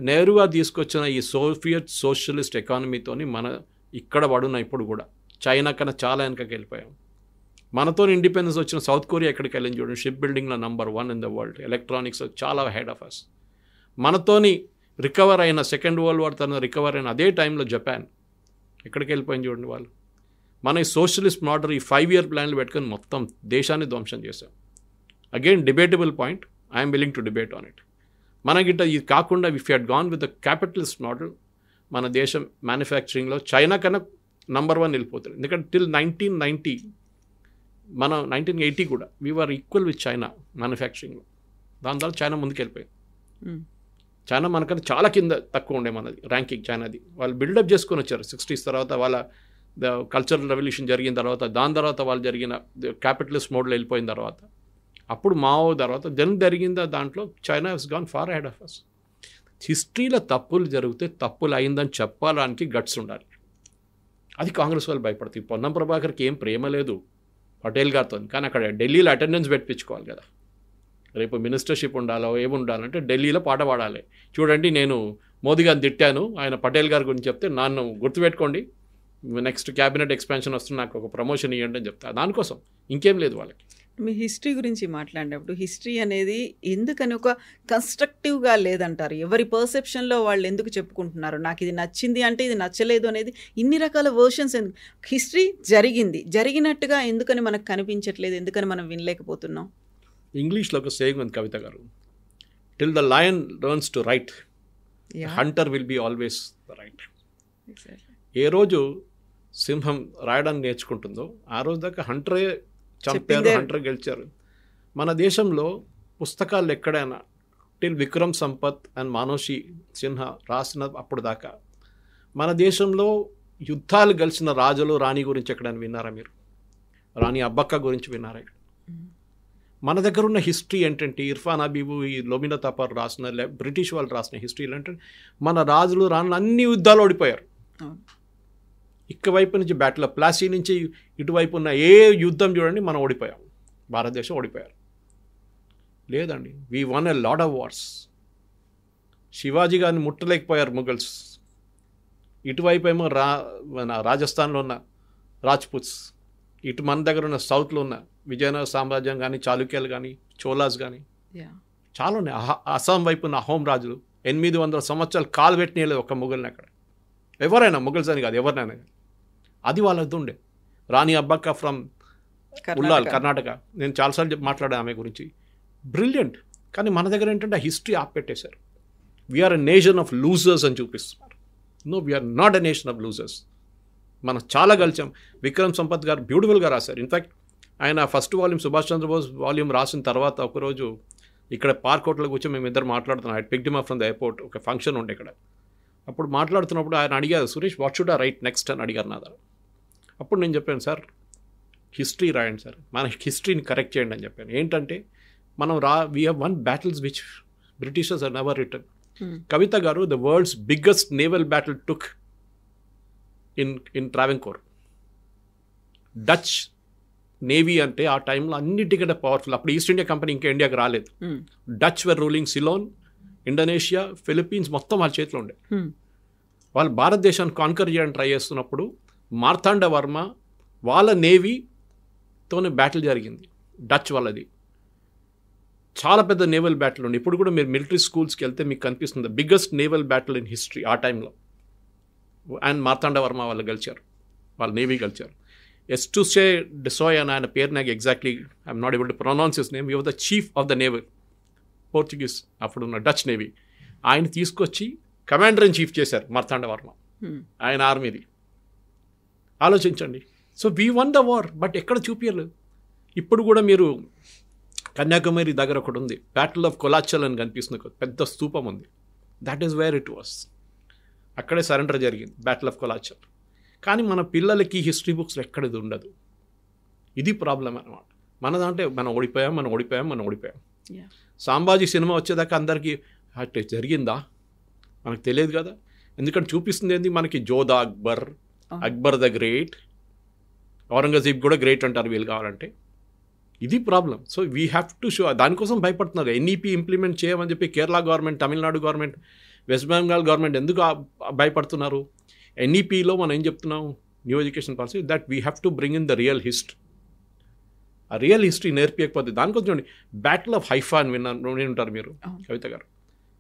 నెహ్రూ గారు తీసుకొచ్చిన ఈ సోవియట్ సోషలిస్ట్ ఎకానమీతోని మన ఇక్కడ పడున్న ఇప్పుడు కూడా చైనా కన్నా చాలా వెనకకి వెళ్ళిపోయాం. మనతో ఇండిపెండెన్స్ వచ్చిన సౌత్ కొరియా ఎక్కడికి వెళ్ళింది చూడండి, షిప్ బిల్డింగ్లో number 1 in the world, electronics చాలా హెడ్ ఆఫ్ అస్. మనతోని రికవర్ అయిన సెకండ్ వరల్డ్ వార్ తన రికవర్ అయిన అదే టైంలో జపాన్ ఎక్కడికి వెళ్ళిపోయింది చూడండి వాళ్ళు. మన ఈ సోషలిస్ట్ మోడల్ ఈ 5-year ప్లాన్లు పెట్టుకొని మొత్తం దేశాన్ని ధ్వంసం చేశాం. Again debatable point, I'm willing to debate on it. మనకిట ఇది కాకుండా if you had gone with the capitalist model, మన దేశం మ్యానుఫ్యాక్చరింగ్లో చైనా కన్నా నంబర్ 1 వెళ్ళిపోతుంది. ఎందుకంటే టిల్ 1990 మన 1980 కూడా వీఆర్ ఈక్వల్ విత్ చైనా మ్యానుఫ్యాక్చరింగ్లో. దాని తర్వాత చైనా ముందుకు వెళ్ళిపోయింది. చైనా మనకన్నా చాలా కింద తక్కువ ఉండే మనది ర్యాంకింగ్ చైనాది. వాళ్ళు బిల్డప్ చేసుకొని వచ్చారు 60s తర్వాత, వాళ్ళ ద కల్చరల్ రెవల్యూషన్ జరిగిన తర్వాత, దాని తర్వాత వాళ్ళు జరిగిన క్యాపిటలిస్ట్ మోడ్లో వెళ్ళిపోయిన తర్వాత, అప్పుడు మావో తర్వాత జరిగిందా దాంట్లో China has gone far ahead of us. హిస్టరీలో తప్పులు జరిగితే తప్పులు అయిందని చెప్పడానికి గట్స్ ఉండాలి. అది కాంగ్రెస్ వాళ్ళు భయపడుతుంది. పొన్నం ప్రభాకర్కి ఏం ప్రేమ లేదు పటేల్ గారితో, కానీ అక్కడ ఢిల్లీలో అటెండెన్స్ పెట్టించుకోవాలి కదా. రేపు మినిస్టర్షిప్ ఉండాలో ఏముండాలంటే ఢిల్లీలో పాట పాడాలి. చూడండి, నేను మోదీ గారిని తిట్టాను, ఆయన పటేల్ గారి గురించి చెప్తే నన్ను గుర్తుపెట్టుకోండి, నెక్స్ట్ క్యాబినెట్ ఎక్స్పాన్షన్ వస్తుంది, నాకు ఒక ప్రమోషన్ ఇవ్వండి అని చెప్తా. దానికోసం ఇంకేం లేదు వాళ్ళకి. మీ హిస్టరీ గురించి మాట్లాడినప్పుడు హిస్టరీ అనేది ఎందుకని ఒక కన్స్ట్రక్టివ్గా లేదంటారు? ఎవరి పర్సెప్షన్లో వాళ్ళు ఎందుకు చెప్పుకుంటున్నారు, నాకు ఇది నచ్చింది అంటే ఇది నచ్చలేదు అనేది ఇన్ని రకాల వర్షన్స్ ఎందుకు? హిస్టరీ జరిగినట్టుగా ఎందుకని మనకు కనిపించట్లేదు, ఎందుకని మనం వినలేకపోతున్నాం? ఇంగ్లీష్లో ఒక సేయింగ్ ఉంది కవిత గారు, till the lion learns to write, hunter will be always the right. ఏ రోజు సింహం రాయడానికి నేర్చుకుంటుందో ఆ రోజు దాకా హంటరే చంపారు, హంటర్ గెలిచారు. మన దేశంలో పుస్తకాలు ఎక్కడైనా టిల్ విక్రమ్ సంపత్ అండ్ మానోషి సిన్హా రాసిన అప్పుడు దాకా మన దేశంలో యుద్ధాలు గెలిచిన రాజులు రాణి గురించి ఎక్కడైనా విన్నారా మీరు? రాణి అబ్బక్క గురించి విన్నారా? మన దగ్గర ఉన్న హిస్టరీ ఏంటంటే ఇర్ఫాన్ హబీబు, ఈ లోమినా తపర్ రాసిన, బ్రిటిష్ వాళ్ళు రాసిన హిస్టరీలు ఏంటంటే మన రాజులు రాణులు అన్ని యుద్ధాలు ఓడిపోయారు. ఇక్కవైపు నుంచి బ్యాటిల్ ఆఫ్ ప్లాసీ నుంచి ఇటువైపు ఉన్న ఏ యుద్ధం చూడండి మనం ఓడిపోయాం, భారతదేశం ఓడిపోయారు. లేదండి, we one a lot of wars. Shivaji గారిని ముట్టలేకపోయారు ముఘల్స్. ఇటువైపు ఏమో రాజస్థాన్లో ఉన్న రాజ్పుత్స్, ఇటు మన దగ్గర ఉన్న సౌత్లో ఉన్న విజయనగర సామ్రాజ్యం కానీ, చాళుక్యాలు కానీ, చోలాస్ కానీ చాలా ఉన్నాయి. అస్సాం వైపు ఉన్న అహోం రాజులు 800 సంవత్సరాలు కాలు పెట్టినలేదు ఒక మొఘల్ని అక్కడ. ఎవరైనా మొఘల్స్ అని కాదు, ఎవరినైనా. అది వాళ్ళది ఉండే. రాణి అబ్బక్క ఫ్రమ్ ఉల్లాల్, కర్ణాటక. నేను చాలాసార్లు మాట్లాడాను ఆమె గురించి. బ్రిలియంట్. కానీ మన దగ్గర ఏంటంటే హిస్టరీ ఆపెట్టేశారు. We are a nation of losers అని చూపిస్తున్నారు. No, we are not a nation of losers. మనం చాలా గెలిచాం. విక్రమ్ సంపత్ గారు బ్యూటిఫుల్గా రాశారు. ఇన్ఫ్యాక్ట్ ఆయన first volume Subhash Chandrabose volume రాసిన తర్వాత ఒకరోజు ఇక్కడ పార్క్ హోటల్లో కూర్చొని మేము ఇద్దరు మాట్లాడుతున్నాం. I picked him up from the airport. ఒక ఫంక్షన్ ఉండే ఇక్కడ. అప్పుడు మాట్లాడుతున్నప్పుడు ఆయన అడిగారు, Suresh what should I right next అని అడిగారు నా దగ్గర. అప్పుడు నేను చెప్పాను, సార్ హిస్టరీ రాయండి సార్, మన హిస్టరీని కరెక్ట్ చేయండి అని చెప్పాను. ఏంటంటే మనం we have won battles which Britishers are never return. Kavitha గారు the world's biggest naval battle took in Travancore. Dutch navy అంటే ఆ టైంలో అన్నిటికంటే పవర్ఫుల్. అప్పుడు ఈస్ట్ ఇండియా కంపెనీ ఇంకా ఇండియాకి రాలేదు. డచ్ వర్ రూలింగ్ సిలోన్, ఇండోనేషియా, ఫిలిప్పీన్స్ మొత్తం వాళ్ళ చేతిలో ఉండే. వాళ్ళు భారతదేశాన్ని కాన్కర్ చేయడానికి ట్రై చేస్తున్నప్పుడు మార్తాండ వర్మ వాళ్ళ నేవీతోనే బ్యాటిల్ జరిగింది. డచ్ వాళ్ళది చాలా పెద్ద నేవల్ బ్యాటిల్ ఉంది. ఇప్పుడు కూడా మీరు మిలిటరీ స్కూల్స్కి వెళ్తే మీకు కనిపిస్తుంది biggest naval battle in history ఆ టైంలో. అండ్ మార్తాండ వర్మ వాళ్ళు గెలిచారు, వాళ్ళ నేవీ గెలిచారు. ఎస్టుసే డెసోయ్ అని ఆయన పేరు నాకు exactly I'm not able to pronounce his name. You the chief of the naval, Portuguese అప్పుడున్న డచ్ నేవీ. ఆయన తీసుకొచ్చి కమాండర్ ఇన్ చీఫ్ చేశారు మార్తాండ వర్మ, ఆయన ఆర్మీది. ఆలోచించండి. So we one the war, but ఎక్కడ చూపించలేదు. ఇప్పుడు కూడా మీరు కన్యాకుమారి దగ్గర ఒకటి ఉంది, బ్యాటిల్ ఆఫ్ కొలాచల్ అని కనిపిస్తుంది, పెద్ద స్తూపం ఉంది. That is where it was. అక్కడే సరెండర్ జరిగింది, బ్యాటిల్ ఆఫ్ కొలాచల్. కానీ మన పిల్లలకి హిస్టరీ బుక్స్లో ఎక్కడిది ఉండదు. ఇది ప్రాబ్లం అనమాట. మన దాంట్లో మనం ఓడిపోయాం. సాంబాజీ సినిమా వచ్చేదాకా అందరికీ అట్లా జరిగిందా మనకు తెలియదు కదా. ఎందుకంటే చూపిస్తుంది ఏంది మనకి, జోధా అక్బర్, అక్బర్ ద గ్రేట్, ఔరంగజేబ్ కూడా గ్రేట్ అంటారు వీళ్ళు కావాలంటే. ఇది problem. So we have to show. దానికోసం భయపడుతున్నారు. ఎన్ఈపీ ఇంప్లిమెంట్ చేయమని చెప్పి Kerala government, Tamil Nadu government, west Bengal government ఎందుకు భయపడుతున్నారు? ఎన్ఈపీలో మనం ఏం చెప్తున్నాం, new education policy, that we have to bring in the real history. ఆ రియల్ హిస్టరీ నేర్పించకపోతే దానికోసం చూడండి, బ్యాటిల్ ఆఫ్ హైఫా అని వింటారు మీరు కవిత గారు.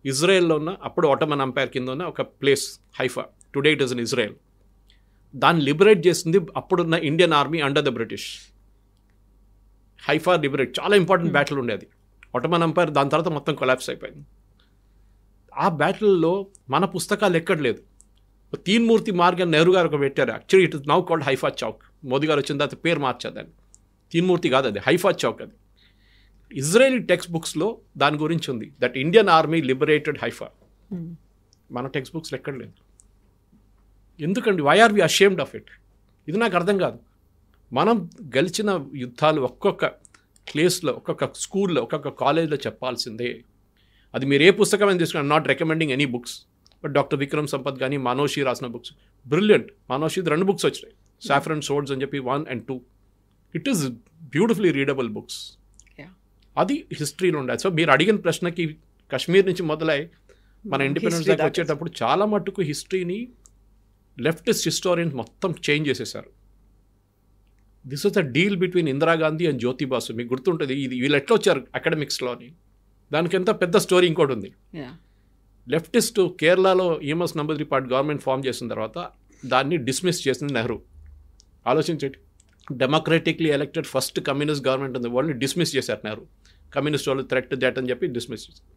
ఇజ్రాయెల్లో ఉన్న, అప్పుడు ఆటోమన్ ఎంపైర్ కింద ఉన్న ఒక place Haifa, today it is in Israel. దాన్ని లిబరేట్ చేసింది అప్పుడున్న Indian army under the British. Haifa liberate, చాలా ఇంపార్టెంట్ బ్యాటిల్ ఉండేది. ఆటోమన్ ఎంపైర్ దాని తర్వాత మొత్తం కొలాప్స్ అయిపోయింది. ఆ బ్యాటిల్లో మన పుస్తకాలు ఎక్కడ లేదు. తీన్మూర్తి మార్గ్ అని నెహ్రూ గారు ఒక పెట్టారు. Actually it is now called Haifa Chowk. Modi గారు వచ్చిన తర్వాత పేరు మార్చారు. తీన్మూర్తి కాదు, అది హైఫా చౌక్. అది ఇజ్రాయేలీ టెక్స్ట్ బుక్స్లో దాని గురించి ఉంది, that Indian army liberated Haifa. మన టెక్స్ట్ బుక్స్లో ఎక్కడ లేదు. ఎందుకండి? Why are we ashamed of it? ఇది నాకు అర్థం కాదు. మనం గెలిచిన యుద్ధాలు ఒక్కొక్క ప్లేస్లో, ఒక్కొక్క స్కూల్లో, ఒక్కొక్క కాలేజ్లో చెప్పాల్సిందే. అది మీరు ఏ పుస్తకం అని తీసుకుని, not recommending any books, but doctor Vikram Sampath కానీ మనోషి రాసిన బుక్స్ బ్రిలియంట్. మనోషి 2 బుక్స్ వచ్చినాయి, సాఫ్రన్ సోర్డ్స్ అని చెప్పి 1 and 2. It is beautifully readable books. అది హిస్టరీలో ఉండాలి. సో మీరు అడిగిన ప్రశ్నకి కశ్మీర్ నుంచి మొదలై మన ఇండిపెండెన్స్ దాకా వచ్చేటప్పుడు చాలా మట్టుకు హిస్టరీని లెఫ్టిస్ట్ హిస్టోరియన్స్ మొత్తం చేంజ్ చేసేసారు. This was the deal between Indira Gandhi and Jyoti Basu. మీకు గుర్తుంటుంది ఇది, వీళ్ళు ఎట్లా వచ్చారు అకాడమిక్స్లోని. దానికి ఎంత పెద్ద స్టోరీ ఇంకోటి ఉంది. లెఫ్టిస్ట్ కేరళలో ఈఎంఎస్ నంబూదిరిపాట్ గవర్నమెంట్ ఫామ్ చేసిన తర్వాత దాన్ని డిస్మిస్ చేసింది నెహ్రూ. ఆలోచించండి, డెమోక్రటిక్లీ ఎలక్టెడ్ ఫస్ట్ కమ్యూనిస్ట్ గవర్నమెంట్ ఉంది, వాళ్ళని డిస్మిస్ చేశారు నెహ్రూ. కమ్యూనిస్ట్ వాళ్ళు థ్రెట్ దట్ అని చెప్పి డిస్మిస్ చేశారు.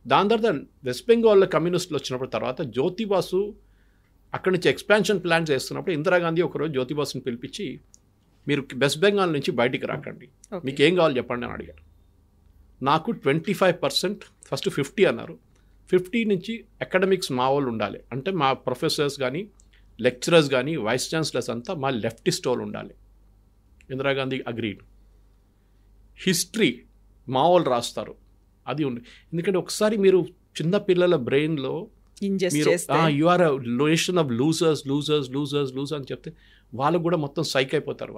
దాని తర్వాత వెస్ట్ బెంగాల్లో కమ్యూనిస్టులు వచ్చినప్పుడు తర్వాత జ్యోతిబాసు అక్కడి నుంచి ఎక్స్పాన్షన్ ప్లాన్ చేస్తున్నప్పుడు ఇందిరాగాంధీ ఒకరోజు జ్యోతిబాసుని పిలిపించి, మీరు వెస్ట్ బెంగాల్ నుంచి బయటికి రాకండి, మీకు ఏం కావాలి చెప్పండి అని అడిగారు. నాకు 25%, ఫస్ట్ 50 అన్నారు. 50 నుంచి అకాడమిక్స్ మా వాళ్ళు ఉండాలి, అంటే మా ప్రొఫెసర్స్ కానీ లెక్చరర్స్ కానీ వైస్ ఛాన్సలర్స్ అంతా మా లెఫ్టిస్ట్ వాళ్ళు ఉండాలి. ఇందిరాగాంధీ అగ్రీడ్. హిస్టరీ మా వాళ్ళు రాస్తారు, అది ఉంది. ఎందుకంటే ఒకసారి మీరు చిన్న పిల్లల బ్రెయిన్లో you are nation of losers losers losers losers అని చెప్తే వాళ్ళు కూడా మొత్తం సైక్ అయిపోతారు.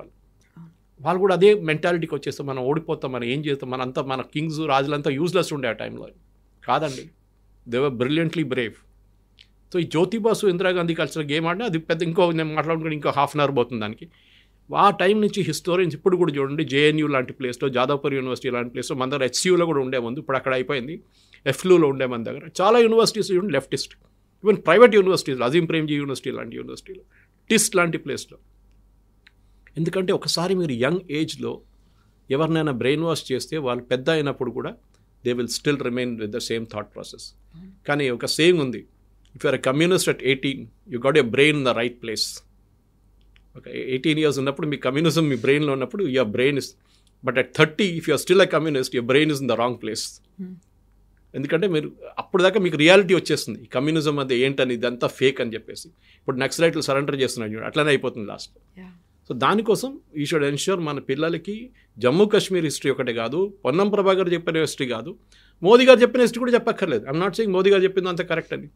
వాళ్ళు కూడా అదే మెంటాలిటీకి వచ్చేస్తాం, మనం ఓడిపోతాం, మనం ఏం చేస్తాం, మనంతా మన కింగ్స్ రాజులంతా యూజ్లెస్ ఉండే ఆ టైంలో. కాదండి, they were brilliantly Brave. So ఈ జ్యోతిబాసు ఇందిరాగాంధీ కలిసిన గేమ్ ఆడినా అది పెద్ద, నేను మాట్లాడుకుంటే ఇంకో ½ అవర్ పోతుంది దానికి. ఆ టైం నుంచి హిస్టోరియన్స్ ఇప్పుడు కూడా చూడండి, జేఎన్యూ లాంటి ప్లేస్లో, జాదవ్పూర్ యూనివర్సిటీ లాంటి ప్లేస్లో, మన దగ్గర హెచ్సియూలో కూడా ఉండే ముందు, ఇప్పుడు అక్కడ అయిపోయింది. ఎఫ్లూలో ఉండే మన దగ్గర చాలా యూనివర్సిటీస్ లెఫ్టిస్ట్, ఈవెన్ ప్రైవేట్ యూనివర్సిటీలు, అజీం ప్రేమ్జీ యూనివర్సిటీ లాంటి యూనివర్సిటీలు, టిస్ట్ లాంటి ప్లేస్లో. ఎందుకంటే ఒకసారి మీరు యంగ్ ఏజ్లో ఎవరినైనా బ్రెయిన్ వాష్ చేస్తే వాళ్ళు పెద్ద అయినప్పుడు కూడా they will still remain with the same thought process. కానీ ఒక సేయింగ్ ఉంది, if you're a communist at 18 you got a brain in the right place. ఒక 18 years ఉన్నప్పుడు మీ కమ్యూనిజం మీ బ్రెయిన్లో ఉన్నప్పుడు your brain is, but at 30 if you're still a communist your brain is in the wrong place. ఎందుకంటే మీరు అప్పుడు దాకా మీకు రియాలిటీ వచ్చేస్తుంది, ఈ కమ్యూనిజం అది ఏంటని, ఇదంతా ఫేక్ అని చెప్పేసి. ఇప్పుడు నక్సలైట్లు సరెండర్ చేస్తున్నాడు చూడండి, అట్లనే అయిపోతుంది లాస్ట్. సో దానికోసం ఈ షుడ్ ఎన్ష్యూర్ మన పిల్లలకి జమ్మూ కాశ్మీర్ హిస్టరీ ఒకటే కాదు, పొన్నం ప్రభాకర్ చెప్పిన హిస్టరీ కాదు, మోదీ గారు చెప్పిన హిస్టరీ కూడా చెప్పక్కర్లేదు. ఐఎమ్ నాట్ సెయింగ్ మోదీ గారు చెప్పింది అంత కరెక్ట్ అని.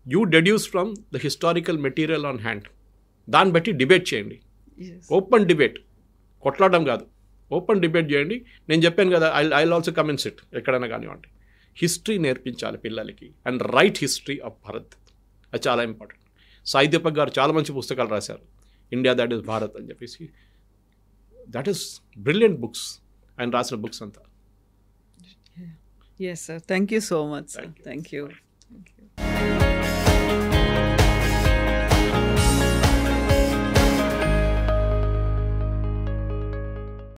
You deduce from the historical material on hand, దాన్ని బట్టి డిబేట్ చేయండి. ఓపెన్ డిబేట్, కొట్లాడడం కాదు, ఓపెన్ డిబేట్ చేయండి. నేను చెప్పాను కదా, I also come and SIT ఎక్కడైనా కానివ్వండి. హిస్టరీ నేర్పించాలి పిల్లలకి, and right history of Bharat, అది చాలా ఇంపార్టెంట్. సాయి దీపక్ గారు చాలా మంచి పుస్తకాలు రాశారు, ఇండియా దట్ ఈస్ భారత్ అని చెప్పేసి. దట్ ఈస్ బ్రిలియంట్ బుక్స్, ఆయన రాసిన బుక్స్ అంతా. Yes, sir. Thank you so much. Thank you.